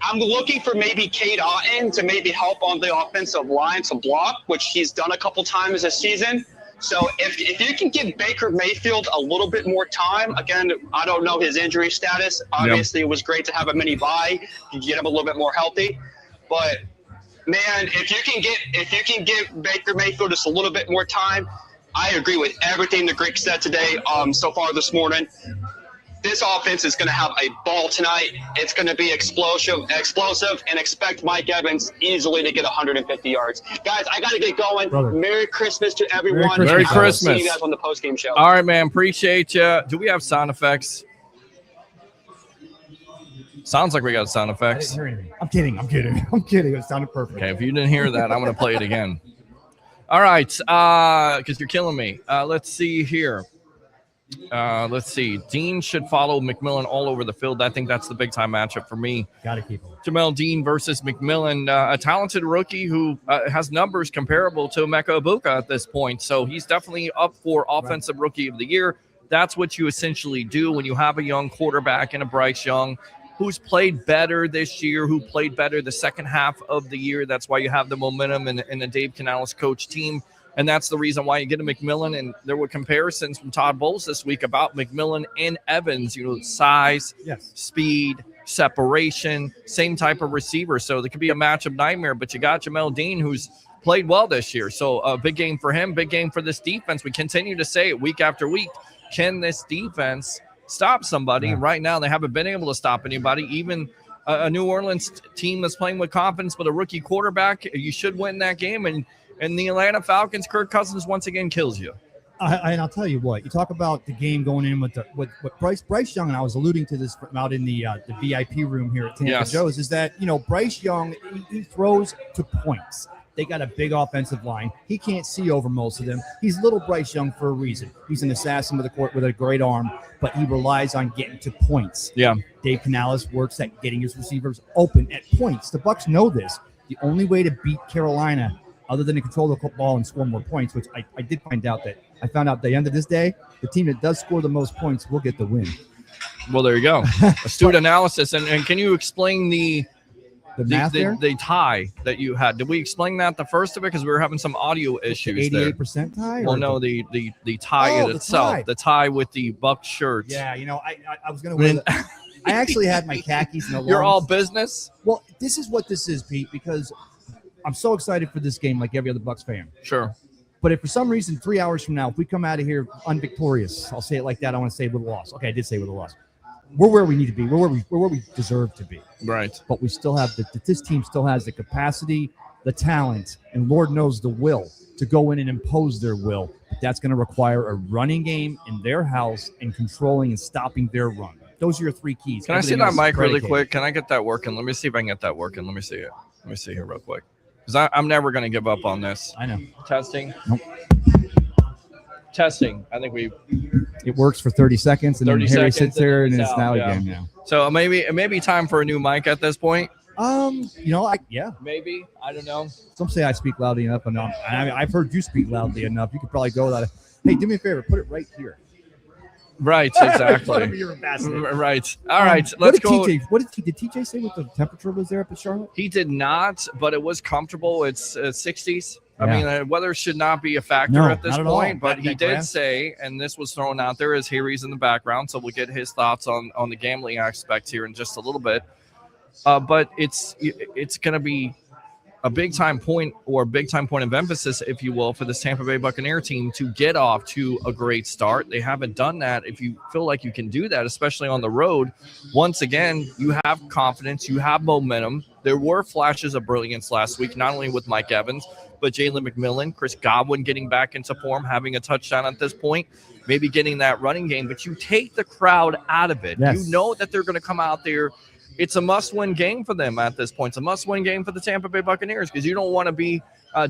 I'm looking for maybe K. Dotton to maybe help on the offensive line to block, which he's done a couple times this season. So if you can give Baker Mayfield a little bit more time, again, I don't know his injury status. Obviously, It was great to have a mini bye, get him a little bit more healthy. But man, if you can give Baker Mayfield just a little bit more time, I agree with everything the Greek said today. So far this morning. This offense is going to have a ball tonight. It's going to be explosive, and expect Mike Evans easily to get 150 yards. Guys, I got to get going. Brother. Merry Christmas to everyone. Merry I will see Christmas. you guys on the post-game show. All right, man. Appreciate you. Do we have sound effects? Sounds like we got sound I effects. didn't hear anything. I'm kidding. It sounded perfect. Okay, if you didn't hear that, I'm going to play it again. All right, because you're killing me. Let's see here. Dean should follow McMillan all over the field. I think that's the big-time matchup for me. Got to keep him. Jamel Dean versus McMillan, a talented rookie who has numbers comparable to Emeka Egbuka at this point. So he's definitely up for Offensive Rookie of the Year. That's what you essentially do when you have a young quarterback and a Bryce Young who's played better this year, who played better the second half of the year. That's why you have the momentum in the Dave Canales coach team. And that's the reason why you get a McMillan. And there were comparisons from Todd Bowles this week about McMillan and Evans, size, speed, separation, same type of receiver. So there could be a matchup nightmare, but you got Jamel Dean, who's played well this year. So a big game for him, big game for this defense. We continue to say it week after week. Can this defense stop somebody? Yeah. Right now, they haven't been able to stop anybody. Even a New Orleans team that's playing with confidence, but a rookie quarterback, you should win that game. And the Atlanta Falcons, Kirk Cousins once again kills you. And I'll tell you what, you talk about the game going in with Bryce Young, and I was alluding to this out in the VIP room here at Tampa Joe's, is that, Bryce Young, he throws to points. They got a big offensive line. He can't see over most of them. He's little Bryce Young for a reason. He's an assassin with a great arm, but he relies on getting to points. Yeah. Dave Canales works at getting his receivers open at points. The Bucs know this. The only way to beat Carolina, other than to control the ball and score more points, which I did find out at the end of this day, the team that does score the most points will get the win. Well, there you go. Astute analysis. And can you explain the math there? The tie that you had? Did we explain that the first of it? Because we were having some audio issues there. 88% tie? Well, no, the tie itself. The tie with the Bucs shirts. Yeah, I was going to wear that. I actually had my khakis and the You're all business? Well, this is what this is, Pete, because I'm so excited for this game like every other Bucs fan. Sure. But if for some reason 3 hours from now, if we come out of here unvictorious, I'll say it like that. I want to say with a loss. Okay, I did say with a loss. We're where we need to be. We're where we deserve to be. Right. But we still have this team still has the capacity, the talent, and Lord knows the will to go in and impose their will. But that's going to require a running game in their house and controlling and stopping their run. Those are your three keys. Can Everything I see else that is mic really predicated. quick? Can I get that working? Let me see if I can get that working. Let me see it. Let me see here real quick. Because I'm never going to give up on this. I know. Testing. Nope. Testing. I think it works for 30 seconds, and 30 then Harry seconds sits there, and it's it's out, now yeah. again. Yeah. So it may be time for a new mic at this point. Yeah. Maybe. I don't know. Some say I speak loudly enough, and I've heard you speak loudly enough. You could probably go without it. Hey, do me a favor, put it right here. Right, exactly. You're ambassador. Right. All right, let's go. Did TJ say what the temperature was there up at Charlotte? He did not, but it was comfortable. It's 60s. I mean, weather should not be a factor at this point, but he did say, and this was thrown out there as Harry's in the background, so we'll get his thoughts on the gambling aspect here in just a little bit. But it's going to be a big-time point of emphasis, if you will, for this Tampa Bay Buccaneer team to get off to a great start. They haven't done that. If you feel like you can do that, especially on the road, once again, you have confidence, you have momentum. There were flashes of brilliance last week, not only with Mike Evans, but Jalen McMillan, Chris Godwin getting back into form, having a touchdown at this point, maybe getting that running game. But you take the crowd out of it. Yes. You know that they're going to come out there. It's a must-win game for them at this point. It's a must-win game for the Tampa Bay Buccaneers because you don't want to be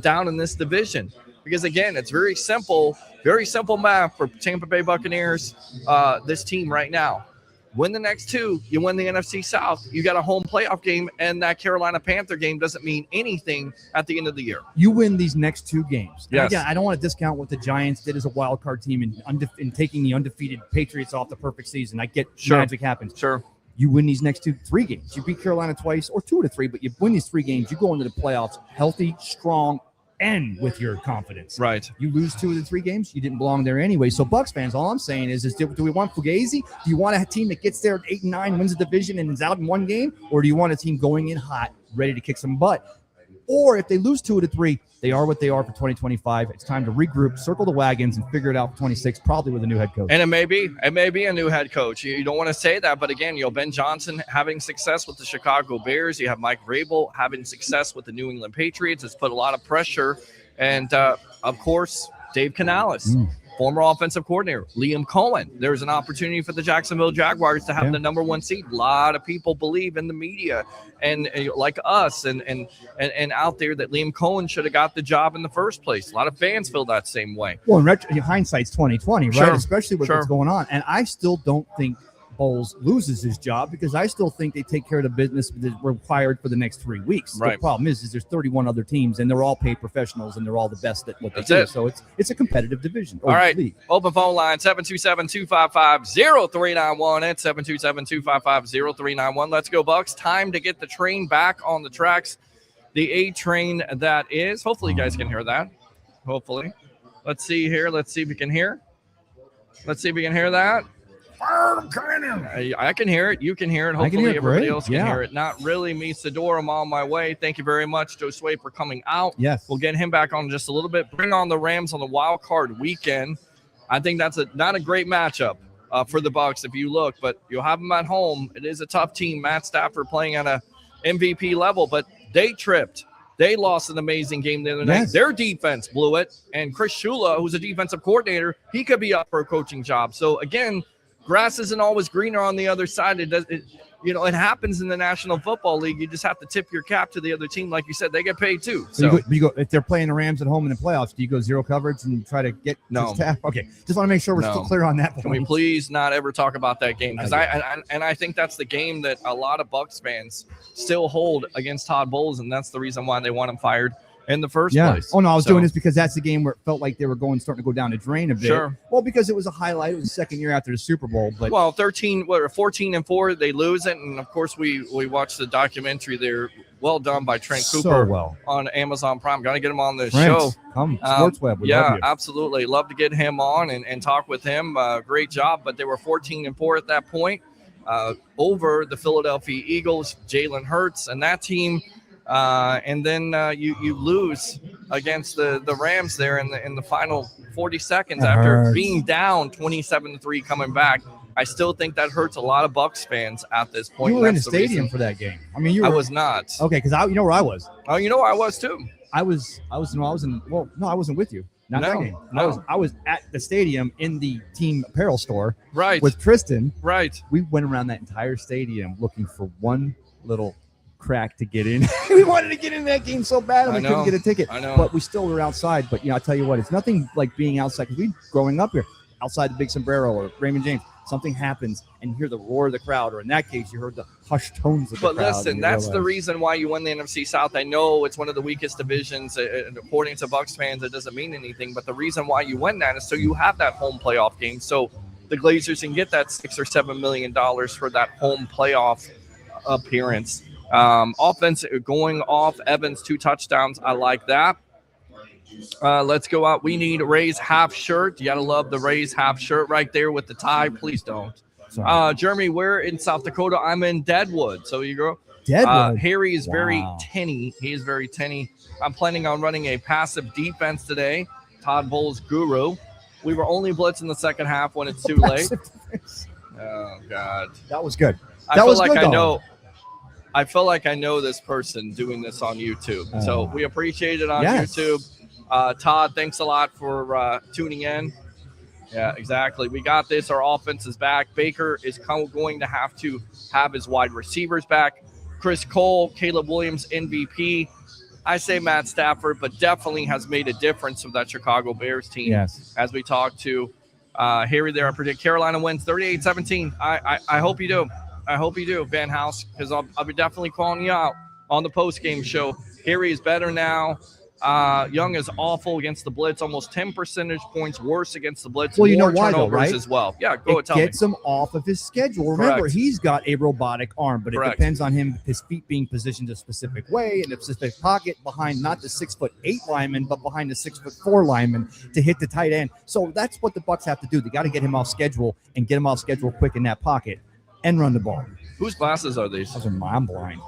down in this division. Because, again, it's very simple math for Tampa Bay Buccaneers, this team right now. Win the next two, you win the NFC South. You got a home playoff game, and that Carolina Panther game doesn't mean anything at the end of the year. You win these next two games. Yes. Again, I don't want to discount what the Giants did as a wild card team in taking the undefeated Patriots off the perfect season. I get magic happens. Sure. You win these next three games. You beat Carolina twice or 2 to 3, but you win these 3 games. You go into the playoffs healthy, strong, and with your confidence. Right. You lose 2 of the 3 games, you didn't belong there anyway. So Bucs fans, all I'm saying is do we want Fugazi? Do you want a team that gets there at 8-9, wins the division, and is out in 1 game? Or do you want a team going in hot, ready to kick some butt? Or if they lose 2 of the 3, they are what they are for 2025. It's time to regroup, circle the wagons, and figure it out for 26, probably with a new head coach. And it may be a new head coach. You don't want to say that, but again, Ben Johnson having success with the Chicago Bears. You have Mike Vrabel having success with the New England Patriots. It's put a lot of pressure. And, of course, Dave Canales, former offensive coordinator. Liam Cohen. There's an opportunity for the Jacksonville Jaguars to have the number 1 seed. A lot of people believe in the media and like us and out there that Liam Cohen should have got the job in the first place. A lot of fans feel that same way. Well, in hindsight's 2020, right? Sure. Especially with what's going on. And I still don't think Bowles loses his job because I still think they take care of the business that's required for the next 3 weeks. Right. The problem is there's 31 other teams and they're all paid professionals and they're all the best at what they That's do. it. So it's a competitive division. All right. League. Open phone line 727-255-0391 and 727-255-0391. Let's go, Bucs. Time to get the train back on the tracks. The A train that is. Hopefully you guys can hear that. Hopefully. Let's see here. Let's see if we can hear. Let's see if we can hear that. I can hear it. You can hear it. Hopefully everybody else can hear it. Not really. Me, Sador, I'm on my way. Thank you very much, Joe Sway, for coming out. Yes. We'll get him back on in just a little bit. Bring on the Rams on the wild card weekend. I think that's not a great matchup for the Bucs if you look, but you'll have them at home. It is a tough team. Matt Stafford playing at a MVP level, but they tripped. They lost an amazing game the other night. Their defense blew it, and Chris Shula, who's a defensive coordinator, he could be up for a coaching job. So, again, grass isn't always greener on the other side. It happens in the National Football League. You just have to tip your cap to the other team. Like you said, they get paid too. So you go if they're playing the Rams at home in the playoffs, do you go zero coverage and try to get staff? Okay. Just want to make sure we're still clear on that point. Can we please not ever talk about that game? Because I think that's the game that a lot of Bucs fans still hold against Todd Bowles, and that's the reason why they want him fired in the first place. Oh, no, I was doing this because that's the game where it felt like they were starting to go down the drain a bit. Sure. Well, because it was a highlight. It was the second year after the Super Bowl. But 14-4, they lose it. And, of course, we watched the documentary there. Well done by Trent Cooper so well on Amazon Prime. Got to get him on the Trent, show. Come, Sports Web. Love you. Absolutely. Love to get him on and talk with him. Great job. But they were 14-4 at that point over the Philadelphia Eagles, Jalen Hurts, and that team. And then you lose against the Rams there in the final 40 seconds after being down 27-3 coming back. I still think that hurts a lot of Bucs fans at this point. You were in the stadium for that game. I mean, I was not. Okay, because you know where I was. Oh, you know where I was too. I wasn't with you. Not that game. No. I was at the stadium in the team apparel store. Right. With Tristan. Right. We went around that entire stadium looking for one little crack to get in. We wanted to get in that game so bad and we couldn't get a ticket. I know. But we still were outside. But I'll tell you what, it's nothing like being outside because we growing up here outside the Big Sombrero or Raymond James. Something happens and you hear the roar of the crowd, or in that case, you heard the hushed tones of the crowd. But listen, that's the reason why you won the NFC South. I know it's one of the weakest divisions. According to Bucs fans, it doesn't mean anything. But the reason why you win that is so you have that home playoff game. So the Glazers can get that $6 or $7 million for that home playoff appearance. Offense going off. Evans 2 touchdowns. I like that. Let's go out. We need Ray's half shirt. You got to love the Ray's half shirt right there with the tie. Please don't. Jeremy, we're in South Dakota. I'm in Deadwood. So you go. Deadwood. Harry is very tinny. He is very tinny. I'm planning on running a passive defense today. Todd Bowles guru. We were only blitz in the second half when it's too late. Oh, God. That was good. I feel like I know this person doing this on YouTube. So we appreciate it on YouTube. Todd, thanks a lot for tuning in. Yeah, exactly. We got this. Our offense is back. Baker is going to have his wide receivers back. Chris Cole, Caleb Williams, MVP. I say Matt Stafford, but definitely has made a difference with that Chicago Bears team. Yes. As we talk to Harry there, I predict Carolina wins 38-17. I hope you do. I hope you do, Van House, because I'll be definitely calling you out on the post-game show. Harry is better now. Young is awful against the blitz, almost 10 percentage points worse against the blitz. Well, you know More why, though, turnovers right? as well. Yeah, go ahead, tell me. It gets him off of his schedule. Remember, Correct. he's got a robotic arm, but it Correct. depends on him, his feet being positioned a specific way in a specific pocket behind not the 6'8" lineman, but behind the 6'4" lineman to hit the tight end. So that's what the Bucs have to do. They got to get him off schedule and get him off schedule quick in that pocket and run the ball. Whose glasses are these? Those are mine. I'm blind.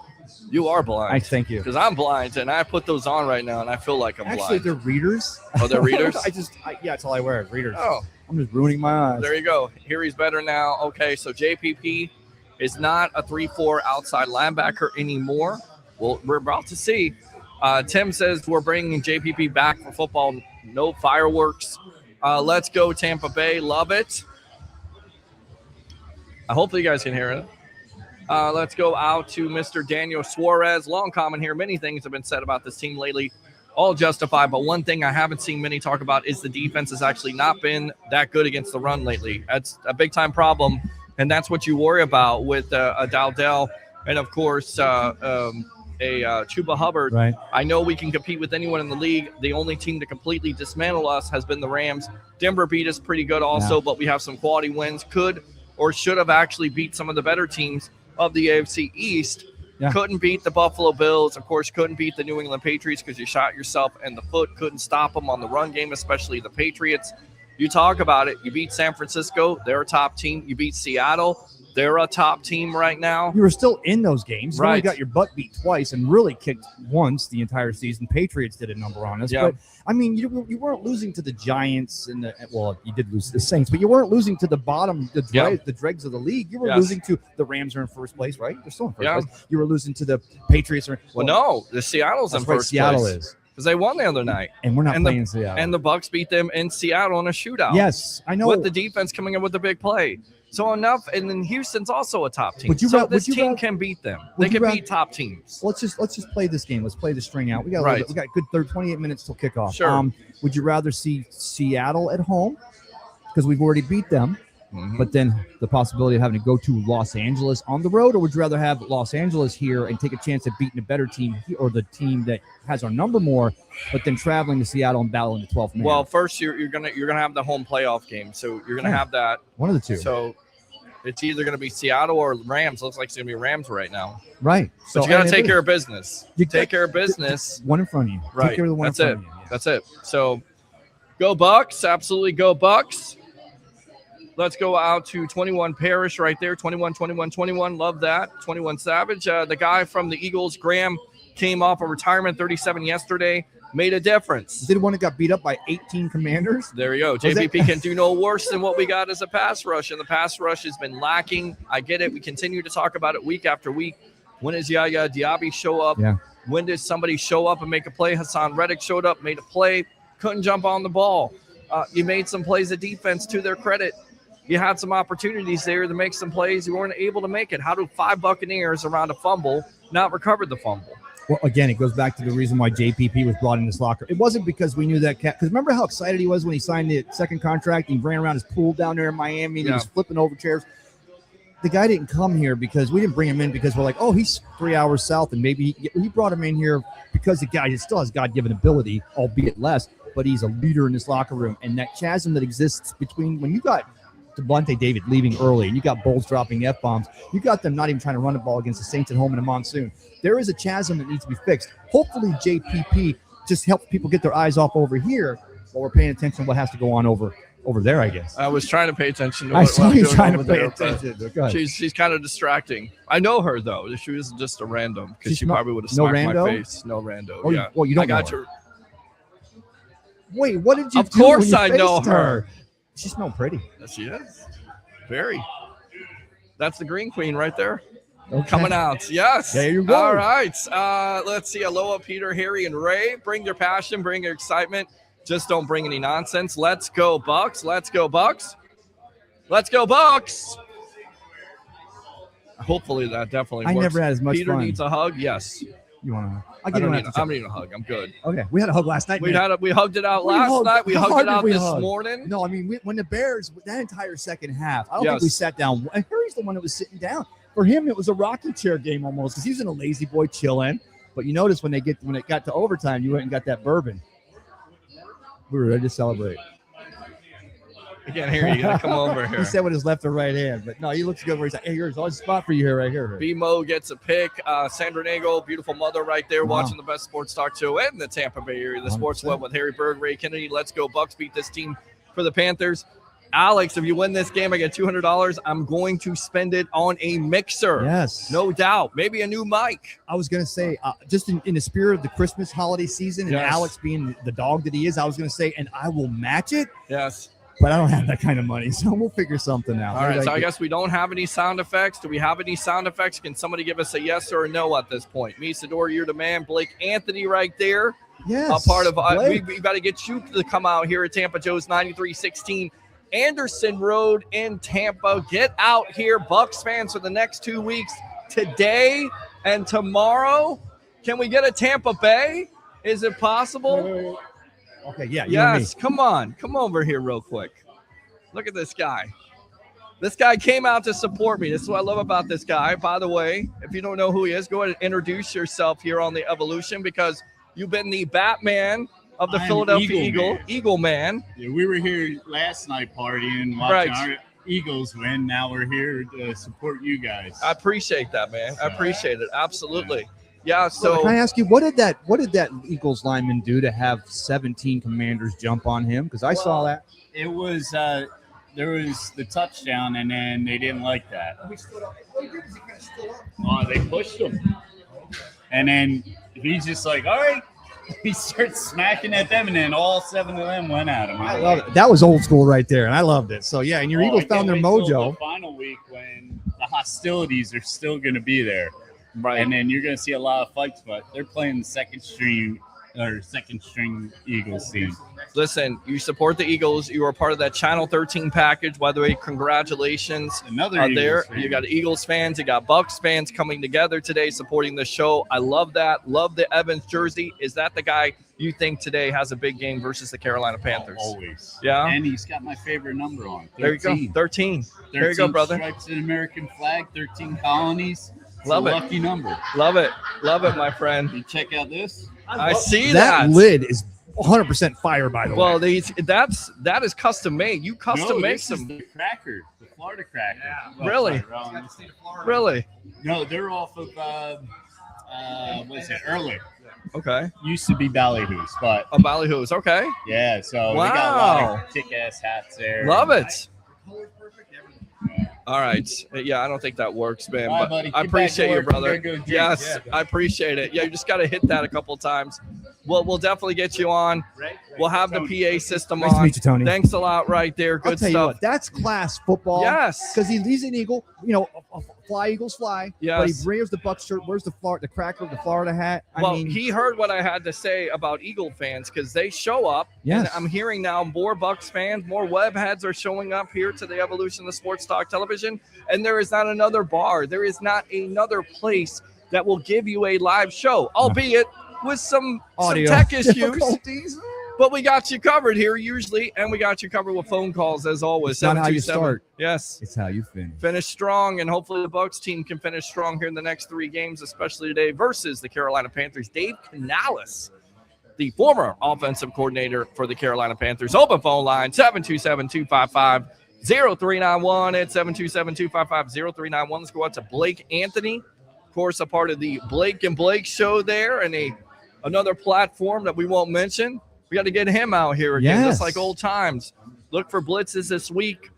You are blind. Thank you. Because I'm blind, and I put those on right now, and I feel like I'm Actually, blind. they're readers. Oh, they're readers? Yeah, that's all I wear is readers. Oh, I'm just ruining my eyes. there you go. Here he's better now. Okay, so JPP is not a 3-4 outside linebacker anymore. Well, we're about to see. Tim says we're bringing JPP back for football. No fireworks. Let's go Tampa Bay. Love it. Hopefully you guys can hear it. Let's go out to Mr. Daniel Suarez. Long comment here. Many things have been said about this team lately, all justified. But one thing I haven't seen many talk about is the defense has actually not been that good against the run lately. That's a big-time problem, and that's what you worry about with a Dowdell and, of course, Chuba Hubbard. Right. I know we can compete with anyone in the league. The only team to completely dismantle us has been the Rams. Denver beat us pretty good also, but we have some quality wins. Could or should have actually beat some of the better teams of the AFC East. Yeah. Couldn't beat the Buffalo Bills. Of course, couldn't beat the New England Patriots because you shot yourself in the foot. Couldn't stop them on the run game, especially the Patriots. You talk about it. You beat San Francisco. They're a top team. You beat Seattle. They're a top team right now. You were still in those games. You only Right. got your butt beat twice and really kicked once the entire season. Patriots did a number on us. Yeah. But, I mean, you weren't losing to the Giants and you did lose to the Saints, but you weren't losing to the bottom, the dregs of the league. You were losing to the Rams are in first place, right? They're still in first place. You were losing to the Patriots. Well, no, the Seattle's in first Seattle place. is. Because they won the other night. And we're not And playing the, Seattle. And the Bucs beat them in Seattle in a shootout. Yes, I know. With the defense coming in with the big play. So enough, and then Houston's also a top team. Would you so ra- this would you team ra- can beat them. would They you can ra- beat top teams. Let's just play this game. Let's play the string out. We got Right. we got a good 28 minutes till kickoff. Sure. Would you rather see Seattle at home because we've already beat them, Mhm. but then the possibility of having to go to Los Angeles on the road, or would you rather have Los Angeles here and take a chance at beating a better team or the team that has our number more, but then traveling to Seattle and battling the 12th man? Well, first you're gonna have the home playoff game, so you're gonna have that. One of the two. So it's either gonna be Seattle or Rams. Looks like it's gonna be Rams right now. Right. But you gotta take care of business. Take care of business. One in front of you. Right. Take care of the one That's in it. front of you. Yeah. That's it. So go Bucs. Absolutely go Bucs. Let's go out to 21 Parrish right there. 21. Love that. 21 Savage. The guy from the Eagles, Graham, came off of retirement, 37 yesterday. Made a difference. Did one that got beat up by 18 Commanders? There you go. JPP can do no worse than what we got as a pass rush, and the pass rush has been lacking. I get it. We continue to talk about it week after week. When does Yaya Diaby show up? Yeah. When does somebody show up and make a play? Hassan Reddick showed up, made a play, couldn't jump on the ball. You made some plays of defense to their credit. You had some opportunities there to make some plays. You weren't able to make it. How do 5 Buccaneers around a fumble not recover the fumble? Well, again, it goes back to the reason why JPP was brought in this locker. It wasn't because we knew that cat. Because remember how excited he was when he signed the second contract? He ran around his pool down there in Miami and he was flipping over chairs. The guy didn't come here because we didn't bring him in because we're like, oh, he's 3 hours south, and maybe he brought him in here because the guy still has God-given ability, albeit less, but he's a leader in this locker room. And that chasm that exists between when you got Devontae David leaving early and you got Bowles dropping F-bombs, you got them not even trying to run the ball against the Saints at home in a monsoon. There is a chasm that needs to be fixed. Hopefully JPP just helps people get their eyes off over here while we're paying attention to what has to go on over there, I guess. I was trying to pay attention to I what saw I'm you doing trying to over pay there, attention. but Go ahead. She's kind of distracting. I know her, though. She was just a random because she probably would have no smacked my rando? face. No rando. Oh, yeah. well, you don't I got know her. Wait, what did you Of do when course you I know faced her. She smelled pretty. Yes, she is. Very. That's the Green Queen right there. Okay. Coming out. Yes. There you go. All right. Let's see. Aloha, Peter, Harry, and Ray. Bring your passion. Bring your excitement. Just don't bring any nonsense. Let's go, Bucs. Let's go, Bucs. Let's go, Bucs. Hopefully that definitely works. I never had as much Peter fun. needs a hug. Yes. You want to? I don't need a hug. I'm good. Okay, we had a hug last night. We man. hugged it out last night. We How hugged hard it did out we this hug? morning. No, I mean when the Bears that entire second half, I don't think Yes. we sat down. And Harry's the one that was sitting down. For him, it was a rocking chair game almost because he was in a lazy boy chilling. But you notice when it got to overtime, you went and got that bourbon. We were ready to celebrate. I can't hear you. You gotta come over here. He said with his left or right hand, but no, he looks good where he's like, hey, here's always a spot for you here, right here. B-Mo gets a pick. Sandra Nagel, beautiful mother right there, Wow. watching the best sports talk show in the Tampa Bay area. The Sports 100%. Web with Harry Berg, Ray Kennedy. Let's go Bucs, beat this team for the Panthers. Alex, if you win this game, I get $200. I'm going to spend it on a mixer. Yes. No doubt. Maybe a new mic. I was going to say, just in the spirit of the Christmas holiday season and Yes. Alex being the dog that he is, I was going to say, and I will match it, Yes. but I don't have that kind of money, so we'll figure something out. All right, so I Maybe guess we don't have any sound effects. Do we have any sound effects? Can somebody give us a yes or a no at this point? Me, Sador, you're the man. Blake Anthony right there. yes, A part of Blake. we got to get you to come out here at Tampa Joe's 9316 Anderson Road in Tampa. Get out here, Bucs fans, for the next 2 weeks, today and tomorrow. Can we get a Tampa Bay? Is it possible? Okay, yeah, you and me. Yes, come on. Come over here real quick. Look at this guy. This guy came out to support me. This is what I love about this guy. By the way, if you don't know who he is, go ahead and introduce yourself here on the Evolution, because you've been the Batman of the I'm Philadelphia Eagle Man. Yeah, we were here last night partying, watching Right. our Eagles win. Now we're here to support you guys. I appreciate that, man. I appreciate it. Absolutely. Yeah, So, can I so ask you, what did that Eagles lineman do to have 17 Commanders jump on him? Because I saw that. It was there was the touchdown, and then they didn't like that. Oh, they pushed him, and then he's just like, all right. He starts smacking at them, and then all 7 of them went at him. I love it. That was old school right there, and I loved it. So yeah, and your Eagles I found their can't wait till mojo. the final week when the hostilities are still going to be there, right. and then you're going to see a lot of fights. But they're playing the second string Eagles team. Listen, you support the Eagles. You are part of that Channel 13 package. By the way, congratulations. Another Out Eagles there. fan. You got Eagles fans, you got Bucs fans coming together today supporting the show. I love that. Love the Evans jersey. Is that the guy you think today has a big game versus the Carolina Panthers? Always. Yeah. And he's got my favorite number on. 13. There you go. 13. There you go, brother. Stripes in American flag, 13 colonies. It's Love a it. lucky number. Love it. Love it, my friend. You check out this. I see That that. lid is 100% fire, by the Well, way. that is custom made. You custom make this is some. the cracker, the Florida cracker. Oh, Really? sorry, wrong. Really? No, they're off of what's it? Early. Okay. Used to be Ballyhoo's, but A ballyhoos. Okay. yeah. So they got a lot Wow. of kick-ass hats there. Love it. All right. Yeah, I don't think that works, man. All right, But buddy. I Get back appreciate to you, work. brother. We're gonna go drink. Yes, I appreciate it. Yeah, you just got to hit that a couple times. We'll definitely get you on. We'll have the PA system Nice to on. meet you, Tony. Thanks a lot right there. I'll Good tell you stuff. what, that's class football. Yes. Because he's an Eagle. You know, fly Eagles fly. But Yes. he wears the Bucs shirt. Where's the cracker, the Florida hat? Well, he heard what I had to say about Eagle fans because they show up. Yes. And I'm hearing now more Bucs fans, more web heads are showing up here to the Evolution of Sports Talk Television. And there is not another bar. There is not another place that will give you a live show, albeit with some Audio tech issues. difficulties. But we got you covered here usually, and we got you covered with phone calls as always. It's not how you 727. start. Yes. It's how you finish. Finish strong, and hopefully the Bucs team can finish strong here in the next 3 games, especially today versus the Carolina Panthers. Dave Canales, the former offensive coordinator for the Carolina Panthers. Open phone line 727-255-0391 at 727-255-0391. Let's go out to Blake Anthony, of course, a part of the Blake and Blake show there, and another platform that we won't mention. We got to get him out here again, Yes. just like old times. Look for blitzes this week.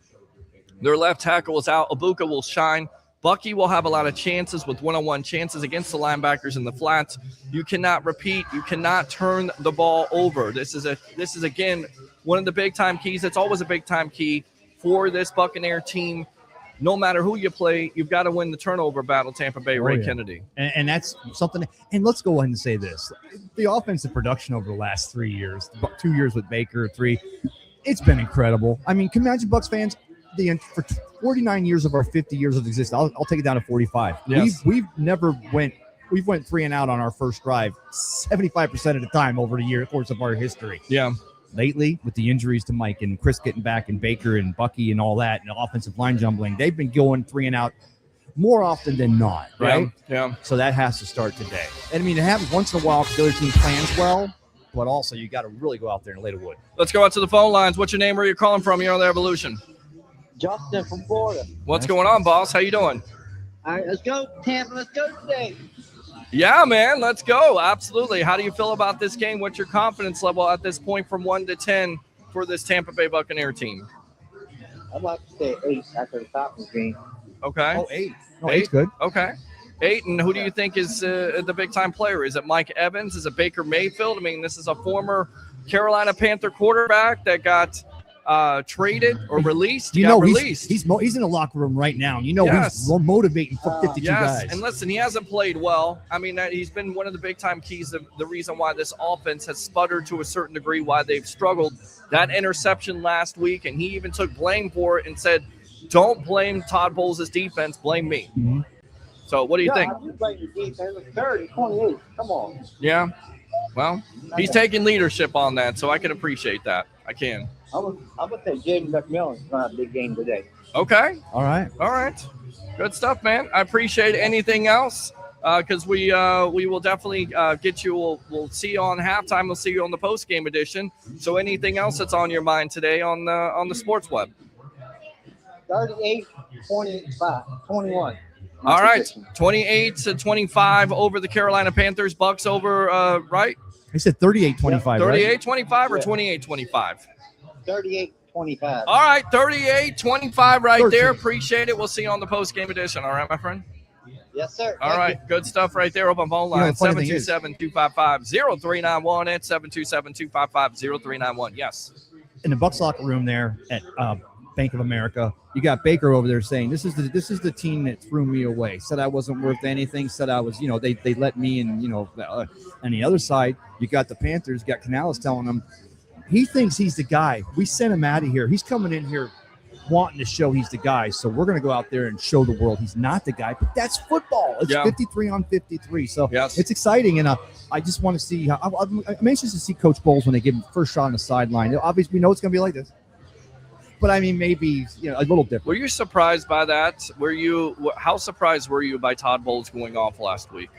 Their left tackle is out. Ibuka will shine. Bucky will have a lot of chances with one-on-one chances against the linebackers in the flats. You cannot repeat. You cannot turn the ball over. This is again one of the big-time keys. It's always a big-time key for this Buccaneer team. No matter who you play, you've got to win the turnover battle, Tampa Bay, Ray yeah. Kennedy. And that's something. And let's go ahead and say this: the offensive production over the last 3 years, 2 years with Baker, 3, it's been incredible. I mean, can you imagine, Bucs fans, for 49 years of our 50 years of existence, I'll take it down to 45. Yes. We've went 3 and out on our first drive 75% of the time over the course of our history. Yeah. Lately, with the injuries to Mike and Chris getting back and Baker and Bucky and all that, and the offensive line jumbling, they've been going 3 and out. more often than not, right? Yeah. So that has to start today. And I mean, it happens once in a while if the other team plans well, but also you got to really go out there and lay the wood. Let's go out to the phone lines. What's your name? Where are you calling from? You're on the Evolution. Justin from Florida. What's going on, boss? How you doing? All right, let's go, Tampa. Let's go today. Yeah, man, let's go. Absolutely. How do you feel about this game? What's your confidence level at this point from 1 to 10 for this Tampa Bay Buccaneer team? I'd like to say 8 after the Falcons game. Okay. Oh, 8. No, 8's good. Okay. 8, and who do you think is the big-time player? Is it Mike Evans? Is it Baker Mayfield? I mean, this is a former Carolina Panther quarterback that got traded or released. You know, released. He's in the locker room right now. You know, Yes. he's motivating for 52 Yes, guys. and listen, he hasn't played well. I mean, he's been one of the big-time keys of the reason why this offense has sputtered to a certain degree, why they've struggled. That interception last week, and he even took blame for it and said, don't blame Todd Bowles' defense, blame me. Mm-hmm. So what do you think? I do blame the defense. 30, 28. Come on. Yeah. Well, he's taking leadership on that, so I can appreciate that. I can. I'm going to say Jaden McMillan's going to have a big game today. Okay. All right. All right. Good stuff, man. I appreciate anything else because we will definitely get you. We'll see you on halftime. We'll see you on the post-game edition. So anything else that's on your mind today on the sports web? 38, 25, 21. All right. 28-25 over the Carolina Panthers. Bucs over, right? He said 38-25, right? 38-25 or 28-25? 38-25. All right, 38-25 right 13. there. Appreciate it. We'll see you on the post-game edition. All right, my friend? Yes, sir. All right, good stuff right there. Open phone line, the funny thing is- 727-255-0391 at 727-255-0391. Yes. In the Bucs locker room there at Bank of America, you got Baker over there saying, this is the team that threw me away. Said I wasn't worth anything. Said I was, they let me in, on the other side, you got the Panthers, got Canales telling them, he thinks he's the guy. We sent him out of here. He's coming in here wanting to show he's the guy. So we're going to go out there and show the world he's not the guy. But that's football. It's 53-53. So Yes. it's exciting. And I just want to see how I'm anxious to see Coach Bowles when they give him first shot on the sideline. Obviously, we know it's going to be like this. But I mean, maybe a little different. Were you surprised by that? How surprised were you by Todd Bowles going off last week?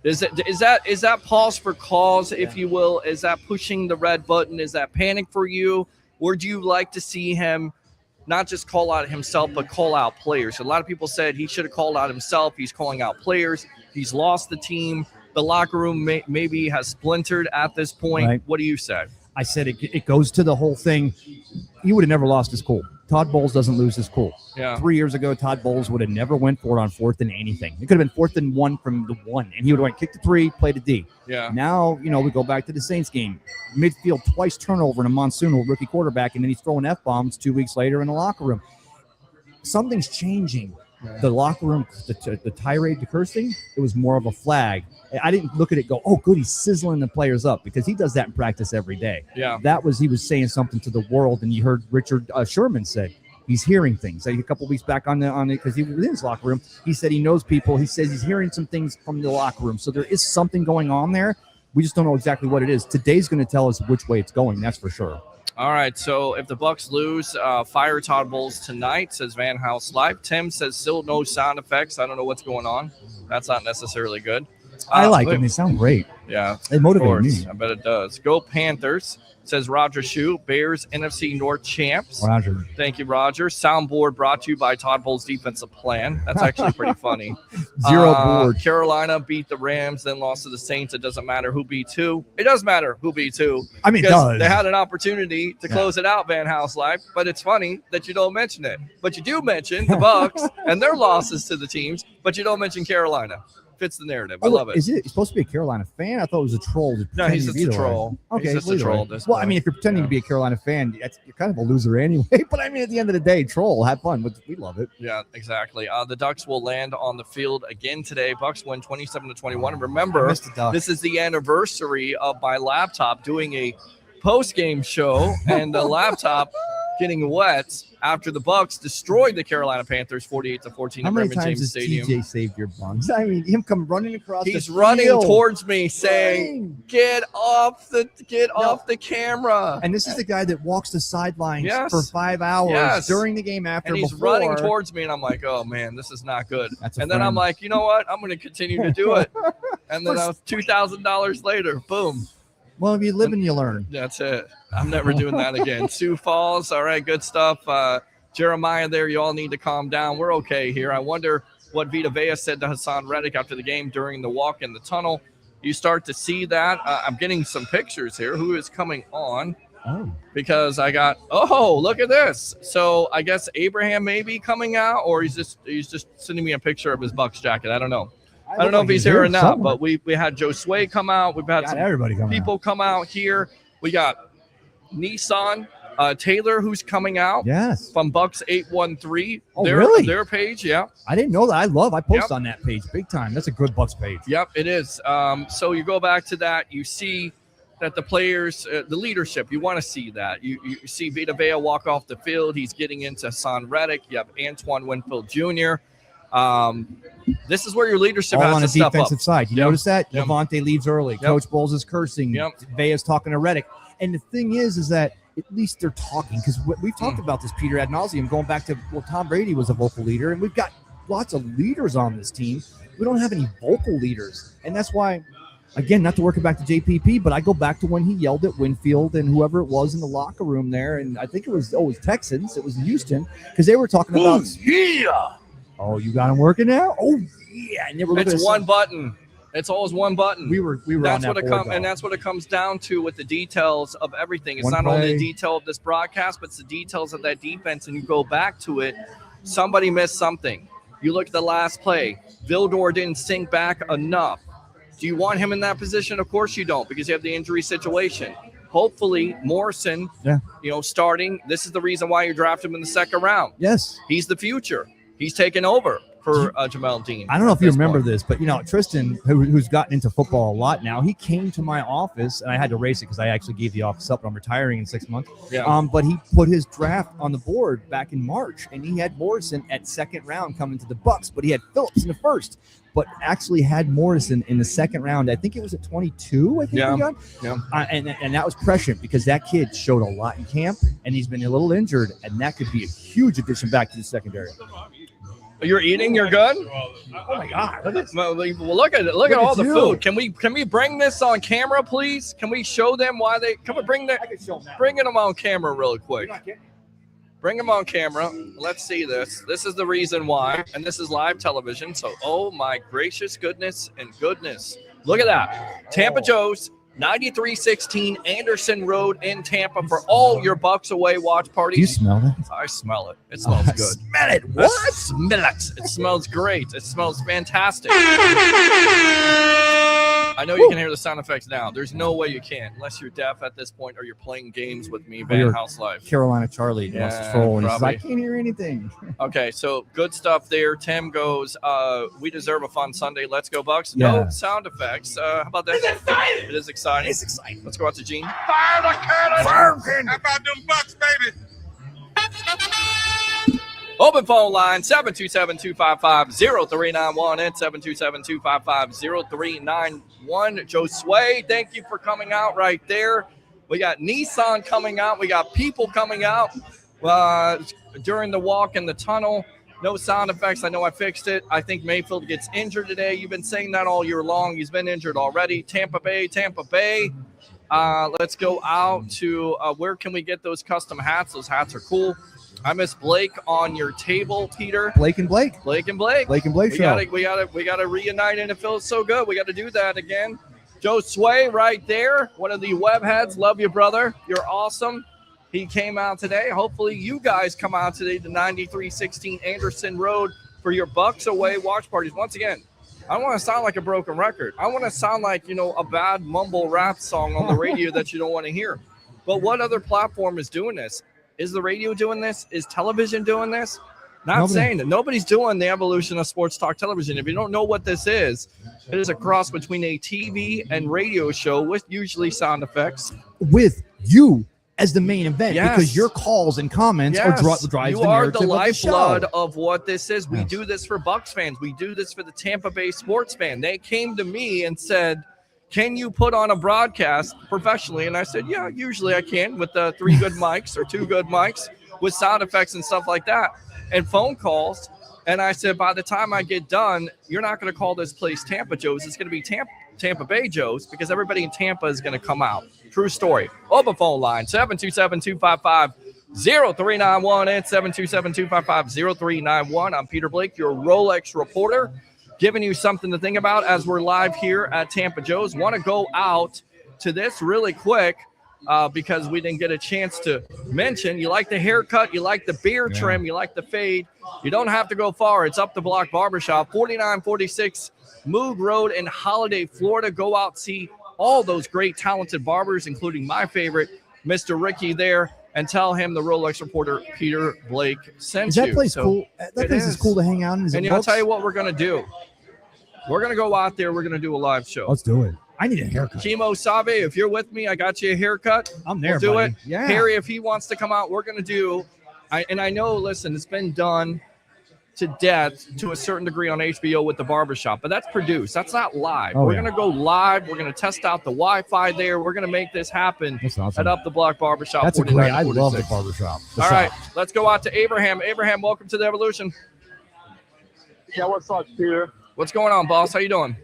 Is that pause for cause, if you will? Is that pushing the red button? Is that panic for you? Or do you like to see him not just call out himself, but call out players? A lot of people said he should have called out himself. He's calling out players. He's lost the team. The locker room maybe has splintered at this point. Right. What do you say? I said it goes to the whole thing. He would have never lost his cool. Todd Bowles doesn't lose his cool. Yeah. 3 years ago, Todd Bowles would have never went for it on 4th and anything. It could have been 4th and 1 from the 1, and he would have went kick the 3, played a D. Yeah. Now, we go back to the Saints game. Midfield twice turnover in a monsoon with rookie quarterback, and then he's throwing F-bombs 2 weeks later in the locker room. Something's changing. The locker room, the tirade, the cursing, it was more of a flag. I didn't look at it go, oh, good, he's sizzling the players up, because he does that in practice every day. Yeah. He was saying something to the world, and you heard Richard Sherman say he's hearing things. A couple weeks back on it, because he was in his locker room, he said he knows people. He says he's hearing some things from the locker room. So there is something going on there. We just don't know exactly what it is. Today's going to tell us which way it's going. That's for sure. All right, so if the Bucs lose, fire Todd Bowles tonight, says Van House Live. Tim says still no sound effects. I don't know what's going on. That's not necessarily good. I like them. They sound great. Yeah. They motivate me. I bet it does. Go Panthers, says Roger Shue. Bears NFC North champs. Roger. Thank you, Roger. Soundboard brought to you by Todd Bowles' defensive plan. That's actually pretty funny. Zero board. Carolina beat the Rams, then lost to the Saints. It doesn't matter who beat who. It does matter who beat who. I mean, it because does. they had an opportunity to close it out, Van House Live, but it's funny that you don't mention it. But you do mention the Bucs and their losses to the teams, but you don't mention Carolina. Fits the narrative. I love it. Is it supposed to be a Carolina fan? I thought it was a troll. No, he's just a troll. Okay, He's just a troll at this Well, I point. mean, if you're pretending to be a Carolina fan, you're kind of a loser anyway. But I mean, at the end of the day, troll, have fun. We love it. Yeah, exactly. The Ducks will land on the field again today. Bucs win 27-21. And remember, I missed the Ducks. this is the anniversary of my laptop doing a post-game show, and the laptop getting wet after the Bucs destroyed the Carolina Panthers 48-14 How at many Raymond times James has Stadium. TJ saved your buns? I mean, him come running across. He's running field. towards me, saying, "Get off the camera!" And this is the guy that walks the sidelines Yes. for 5 hours Yes. during the game after. And he's before. running towards me, and I'm like, "Oh man, this is not good." That's a And then I'm friend. like, "You know what? I'm going to continue to do it." And then $2,000 later, boom. Well, if you live and you learn. That's it. I'm never doing that again. Sioux Falls, all right, good stuff. Jeremiah there, you all need to calm down. We're okay here. I wonder what Vita Vea said to Hassan Reddick after the game during the walk in the tunnel. You start to see that. I'm getting some pictures here. Who is coming on? Oh. Because I got, look at this. So I guess Abraham may be coming out, or he's just sending me a picture of his Bucs jacket. I don't know. I don't know if he's here or not, but we had Joe Sway come out. We've had some everybody people come out here. We got Nissan Taylor who's coming out. Yes. From Bucs 813. Oh, really? Their page, yeah. I didn't know that. I post Yep. on that page big time. That's a good Bucs page. Yep, it is. So you go back to that. You see that the players, the leadership, you want to see that. You see Vita Vea walk off the field. He's getting into Hassan Reddick. You have Antoine Winfield Jr. This is where your leadership All has on to the step defensive up. side. You notice that? Yep. Levante leaves early. Yep. Coach Bowles is cursing. Yep. Vea's talking to Reddick. And the thing is that at least they're talking, because we've talked about this, Peter, ad nauseum, going back to, Tom Brady was a vocal leader, and we've got lots of leaders on this team. We don't have any vocal leaders. And that's why, again, not to work it back to JPP, but I go back to when he yelled at Winfield and whoever it was in the locker room there. And I think it was Texans. It was Houston, because they were talking about, oh, you got him working now? Oh, yeah. And they were looking It's at one button. It's always one button. We were That's on what that it board, comes, and that's what it comes down to with the details of everything. It's One not only play. the detail of this broadcast, but it's the details of that defense. And you go back to it, somebody missed something. You look at the last play. Vildor didn't sink back enough. Do you want him in that position? Of course you don't, because you have the injury situation. Hopefully, Morrison, starting. This is the reason why you draft him in the second round. Yes. He's the future. He's taken over for Jamel Dean. I don't know if you remember this, but Tristan, who's gotten into football a lot now, he came to my office, and I had to erase it because I actually gave the office up. I'm retiring in 6 months. Yeah. But he put his draft on the board back in March, and he had Morrison at second round coming to the Bucs, but he had Phillips in the first, but actually had Morrison in the second round. I think it was at 22. I think Yeah. we got. Yeah. And that was prescient because that kid showed a lot in camp, and he's been a little injured, and that could be a huge addition back to the secondary. You're eating. You're good. Oh my God! Look at Well, look at it. Look at all the you. food. Can we bring this on camera, please? Can we show them why they? Can we bring that? Bringing them on camera really quick. Bring them on camera. Let's see this. This is the reason why, and this is live television. So, oh my gracious goodness and goodness! Look at that. Tampa Joe's 9316 Anderson Road in Tampa for all your Bucs away watch parties. Do you smell that? I smell it. It smells I good. Smell it. I smell it. It smells great. It smells fantastic. I know you can hear the sound effects now. There's no way you can, unless you're deaf at this point or you're playing games with me, Van you're House Live. Carolina Charlie lost his troll, and he says, I probably. can't hear anything. Okay, so good stuff there. Tim goes, we deserve a fun Sunday. Let's go, Bucs. Yeah. No sound effects. How about that? It's exciting. It is exciting. It's exciting. Let's go out to Gene. Fire the curtain! Fire the curtain! How about them Bucks, baby? Open phone line 727-255-0391 and 727-255-0391. Joe Sway, thank you for coming out right there. We got Nissan coming out. We got people coming out during the walk in the tunnel. No sound effects. I know I fixed it. I think Mayfield gets injured today. You've been saying that all year long. He's been injured already. Tampa Bay. Let's go out to where can we get those custom hats? Those hats are cool. I miss Blake on your table, Peter. Blake and Blake show. we gotta reunite, and it feels so good. We gotta do that again. Joe Sway right there, one of the web heads. Love you, brother. You're awesome. He came out today. Hopefully you guys come out today to 9316 Anderson Road for your Bucs away watch parties. Once again, I don't want to sound like a broken record. I want to sound like, a bad mumble rap song on the radio that you don't want to hear. But what other platform is doing this? Is the radio doing this? Is television doing this? Not saying that. Nobody's doing the evolution of sports talk television. If you don't know what this is, it is a cross between a TV and radio show with usually sound effects. with you as the main event Yes. because your calls and comments are drives you the are narrative the lifeblood of of what this is. We Yes. do this for Bucs fans. We do this for the Tampa Bay sports fan. They came to me and said, can you put on a broadcast professionally? And I said, yeah, usually I can with 3 good mics or 2 good mics with sound effects and stuff like that and phone calls. And I said, by the time I get done, you're not going to call this place Tampa Joe's. It's going to be Tampa Bay Joe's because everybody in Tampa is going to come out. True story. Open phone line, 727-255-0391 and 727-255-0391. I'm Peter Blake, your Rolex reporter, giving you something to think about as we're live here at Tampa Joe's. Want to go out to this really quick because we didn't get a chance to mention. You like the haircut, you like the beard trim, you like the fade. You don't have to go far. It's Up the Block Barbershop, 4946 Moog Road in Holiday, Florida. Go out, see all those great talented barbers, including my favorite, Mr. Ricky there, and tell him the Rolex reporter Peter Blake sent you. Is that place cool? That place is cool to hang out in. And I'll tell you what we're going to do. We're going to go out there. We're going to do a live show. Let's do it. I need a haircut. Kimo Save, if you're with me, I got you a haircut. I'm there, We'll do buddy. it. Yeah. Harry, if he wants to come out, we're going to do. And I know, listen, it's been done to death to a certain degree on HBO with the barbershop, but that's produced. That's not live. Oh, we're yeah. going to go live. We're going to test out the Wi-Fi there. We're going to make this happen That's awesome. at Up the Block Barbershop. That's a great. I love the 4946. barbershop. The All shop. right, let's go out to Abraham. Abraham, welcome to the Evolution. Yeah, what's up, Peter? What's going on, boss? How you doing?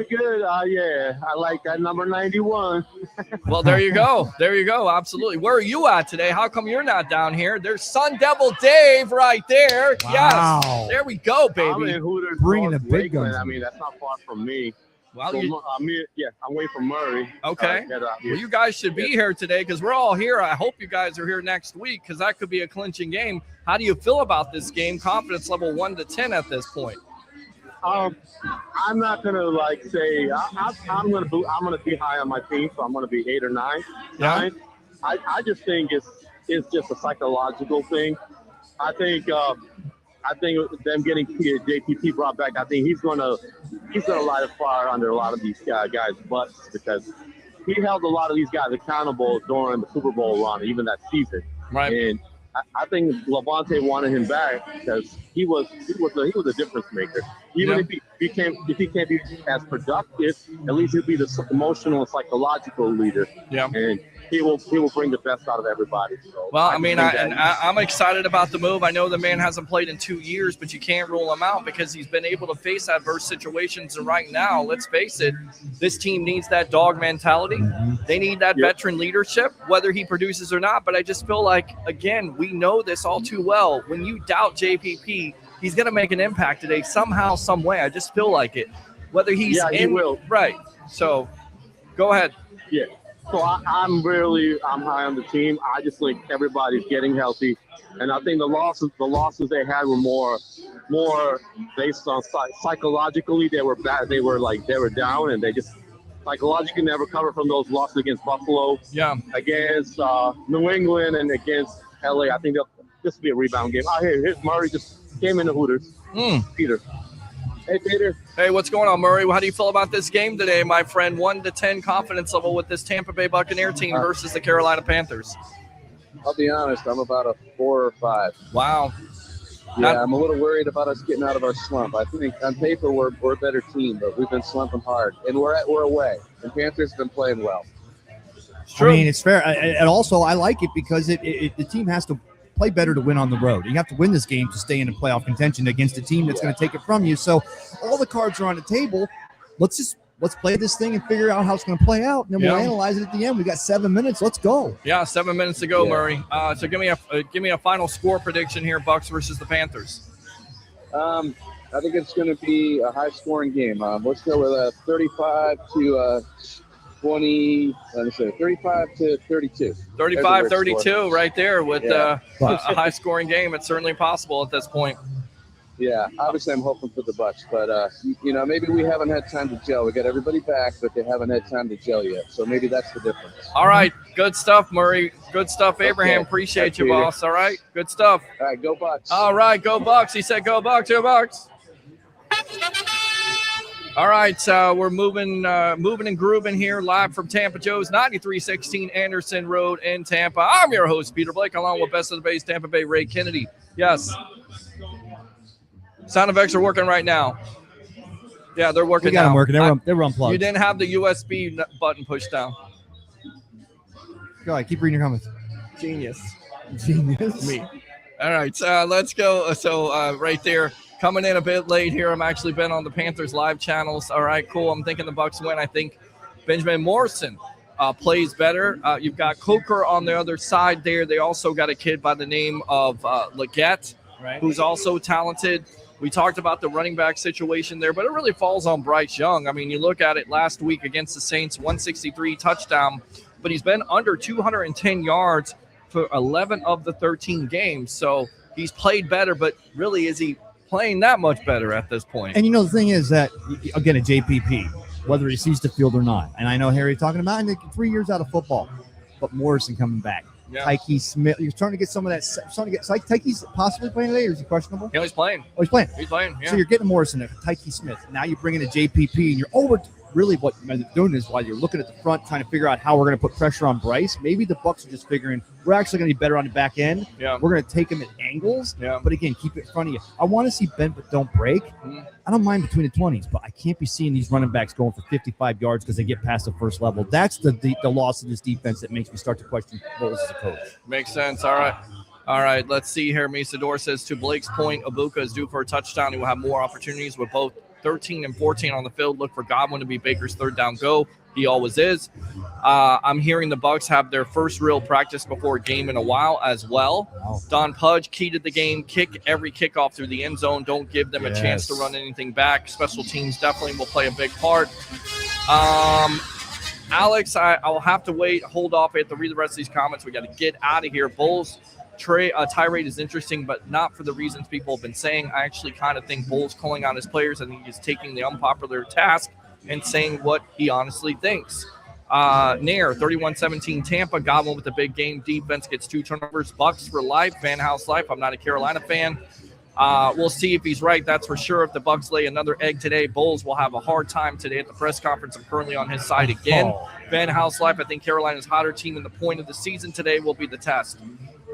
Good. Yeah, I like that number 91. Well, there you go. There you go. Absolutely. Where are you at today? How come you're not down here? There's Sun Devil Dave right there. Wow. Yes. There we go, baby. I'm in Hooters, Bringing North the big Lakeland. guns. I mean, that's not far from me. Well, So, you, I'm away from Murray. okay. Get out here. Well, you guys should be here today because we're all here. I hope you guys are here next week because that could be a clinching game. How do you feel about this game? Confidence level 1 to 10 at this point. I'm not gonna say I'm gonna be high on my team, so I'm gonna be 8 or 9. Yeah. 9. I just think it's just a psychological thing. I think them getting JPP brought back. I think he's gonna light a fire under a lot of these guys' butts because he held a lot of these guys accountable during the Super Bowl run, even that season. Right. And I think Levante wanted him back because he was a difference maker. Even if he can't be as productive, at least he'll be the emotional and psychological leader. Yeah. And he will bring the best out of everybody. So Well, I'm excited about the move. I know the man hasn't played in 2 years, but you can't rule him out because he's been able to face adverse situations. And right now, let's face it, this team needs that dog mentality. They need that veteran leadership, whether he produces or not. But I just feel like, again, we know this all too well. When you doubt JPP, he's going to make an impact today somehow, some way. I just feel like it. Whether he's he will. Right. So go ahead. Yeah. So I'm high on the team. I just think everybody's getting healthy, and I think the losses they had were more based on psychologically. They were bad. They were down, and they just psychologically never recovered from those losses against Buffalo, against New England, and against LA. I think this will be a rebound game. Here's Murray just came in the Hooters. Peter. Hey, Peter. Hey, what's going on, Murray? How do you feel about this game today, my friend? 1 to 10 confidence level with this Tampa Bay Buccaneer team versus the Carolina Panthers. I'll be honest, I'm about a 4 or 5. Wow. Yeah, I'm a little worried about us getting out of our slump. I think on paper we're a better team, but we've been slumping hard, and we're away. And Panthers have been playing well. I mean, it's fair. And also, I like it because the team has to play better to win on the road. You have to win this game to stay in a playoff contention against a team that's going to take it from you. So all the cards are on the table. Let's play this thing and figure out how it's going to play out, and then we'll analyze it at the end. We got 7 minutes. Let's go. Yeah, 7 minutes to go, Murray. So give me a final score prediction here, Bucs versus the Panthers. I think it's going to be a high-scoring game. Let's go with 35 to 20. Let me say 35 to 32. 35-32 right there with a high-scoring game. It's certainly possible at this point. Yeah, obviously I'm hoping for the Bucs, but maybe we haven't had time to gel. We got everybody back, but they haven't had time to gel yet. So maybe that's the difference. All right, good stuff, Murray. Good stuff, Abraham. Appreciate you, boss. All right, good stuff. All right, go Bucs. All right, go Bucs. He said, "Go Bucs, go Bucs." All right, we're moving and grooving here live from Tampa Joe's 9316 Anderson Road in Tampa. I'm your host, Peter Blake, along with Best of the Base Tampa Bay Ray Kennedy. Yes. Sound effects are working right now. Yeah, they're working We got now. them working. They were unplugged. You didn't have the USB button pushed down. Go ahead. Keep reading your comments. Genius. Me. All right, let's go. So right there, coming in a bit late here. I'm actually been on the Panthers live channels. All right, cool. I'm thinking the Bucs win. I think Benjamin Morrison plays better. You've got Coker on the other side there. They also got a kid by the name of Leggett, who's also talented. We talked about the running back situation there, but it really falls on Bryce Young. I mean, you look at it last week against the Saints, 163 touchdown, but he's been under 210 yards for 11 of the 13 games. So he's played better, but really, is he playing that much better at this point? And the thing is that, again, a JPP, whether he sees the field or not, and I know Harry talking about 3 years out of football, but Morrison coming back. Yeah. Tyke Smith, you're starting to get some of that. Tyke's possibly playing today, or is he questionable? Yeah, he's playing. Oh, he's playing. He's playing, yeah. So you're getting Morrison there, Tyke Smith. Now you bring in a JPP, and you're really what you're doing is while you're looking at the front, trying to figure out how we're going to put pressure on Bryce. Maybe the Bucs are just figuring we're actually going to be better on the back end. Yeah. We're going to take him at angles. Yeah. But again, keep it in front of you. I want to see bent but don't break. I don't mind between the 20s, but I can't be seeing these running backs going for 55 yards because they get past the first level. That's the loss of this defense that makes me start to question Bowles as a coach. Makes sense. All right. Let's see here. Mesador says, to Blake's point, Ibuka is due for a touchdown. He will have more opportunities with both 13 and 14 on the field. Look for Godwin to be Baker's third down go. He always is. I'm hearing the Bucs have their first real practice before a game in a while as well. Wow. Don Pudge, key to the game, kick every kickoff through the end zone. Don't give them a chance to run anything back. Special teams definitely will play a big part. Alex, I'll have to hold off. I have to read the rest of these comments. We got to get out of here. Bulls tirade is interesting, but not for the reasons people have been saying. I actually kind of think Bulls calling on his players. I think he's taking the unpopular task and saying what he honestly thinks. Nair, 31-17 Tampa. Godwin with the big game. Defense gets 2 turnovers. Bucs for life. Van House life. I'm not a Carolina fan. We'll see if he's right. That's for sure. If the Bucs lay another egg today, Bulls will have a hard time today at the press conference. I'm currently on his side again. Van House life. I think Carolina's hotter team, and the point of the season today will be the test.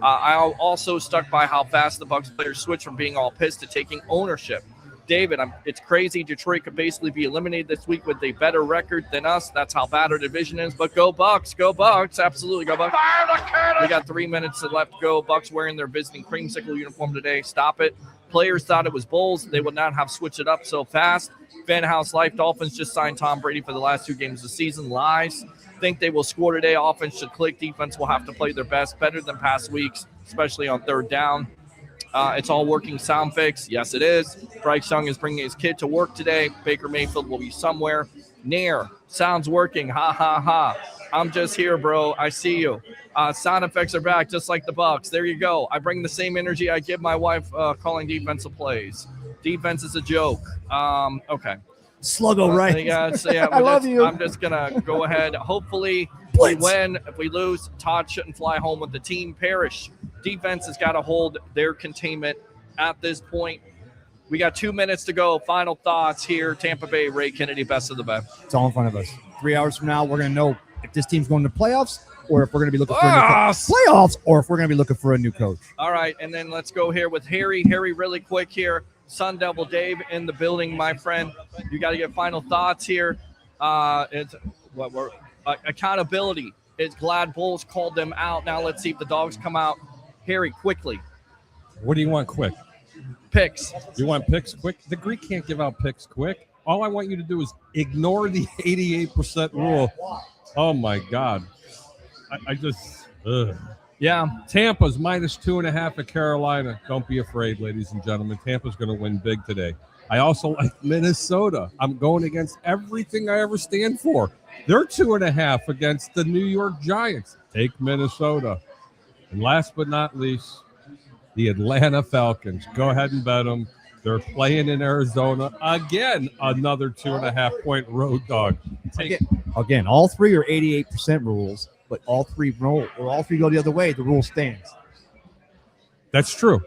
I'm also stuck by how fast the Bucs players switch from being all pissed to taking ownership. David, it's crazy. Detroit could basically be eliminated this week with a better record than us. That's how bad our division is. But go Bucs. Go Bucs. Absolutely go Bucs. Fire the cannon! We got 3 minutes left to go. Bucs wearing their visiting creamsicle uniform today. Stop it. Players thought it was Bulls. They would not have switched it up so fast. Van House life. Dolphins just signed Tom Brady for the last 2 games of the season. Lies. Think they will score today. Offense should click. Defense will have to play their best, better than past weeks, especially on third down. It's all working. Sound fix. Yes, it is. Bryce Young is bringing his kid to work today. Baker Mayfield will be somewhere. Nair. Sounds working. Ha, ha, ha. I'm just here, bro. I see you. Sound effects are back, just like the Bucs. There you go. I bring the same energy I give my wife calling defensive plays. Defense is a joke. Okay. Sluggo, right? Yeah, I love you. I'm just going to go ahead. Hopefully we win. If we lose, Todd shouldn't fly home with the team. Parrish. Defense has got to hold their containment at this point. We got 2 minutes to go. Final thoughts here. Tampa Bay, Ray Kennedy, best of the best. It's all in front of us. 3 hours from now, we're going to know if this team's going to playoffs or if we're going to be looking for a new playoffs or if we're going to be looking for a new coach. All right, and then let's go here with Harry. Harry, really quick here. Sun Devil Dave in the building, my friend. You got to get final thoughts here. It's what we're accountability. It's glad Bulls called them out. Now let's see if the dogs come out. Harry, quickly. What do you want quick? Picks. You want picks quick? The Greek can't give out picks quick. All I want you to do is ignore the 88% rule. Oh, my God. I just Yeah. Tampa's minus 2.5 at Carolina. Don't be afraid, ladies and gentlemen. Tampa's going to win big today. I also like Minnesota. I'm going against everything I ever stand for. They're 2.5 against the New York Giants. Take Minnesota. And last but not least, the Atlanta Falcons. Go ahead and bet them. They're playing in Arizona. Again, another 2.5-point road dog. Again, all three are 88% rules, but all three go the other way. The rule stands. That's true.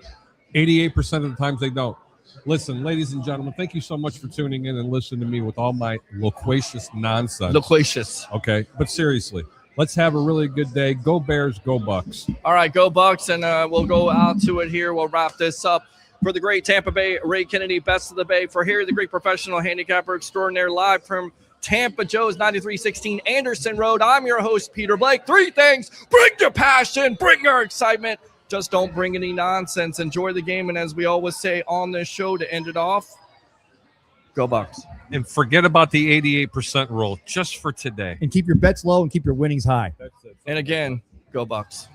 88% of the times they don't. Listen, ladies and gentlemen, thank you so much for tuning in and listening to me with all my loquacious nonsense. Loquacious. Okay, but seriously, let's have a really good day. Go Bears, go Bucs. All right, go Bucs, and we'll go out to it here. We'll wrap this up. For the great Tampa Bay, Ray Kennedy, best of the Bay. For Harry, the great professional handicapper extraordinaire, live from Tampa Joe's 9316 Anderson Road. I'm your host, Peter Blake. 3 things: bring your passion, bring your excitement. Just don't bring any nonsense. Enjoy the game, and as we always say on this show to end it off, go Bucs. And forget about the 88% rule just for today. And keep your bets low and keep your winnings high. That's it. And again, go Bucs.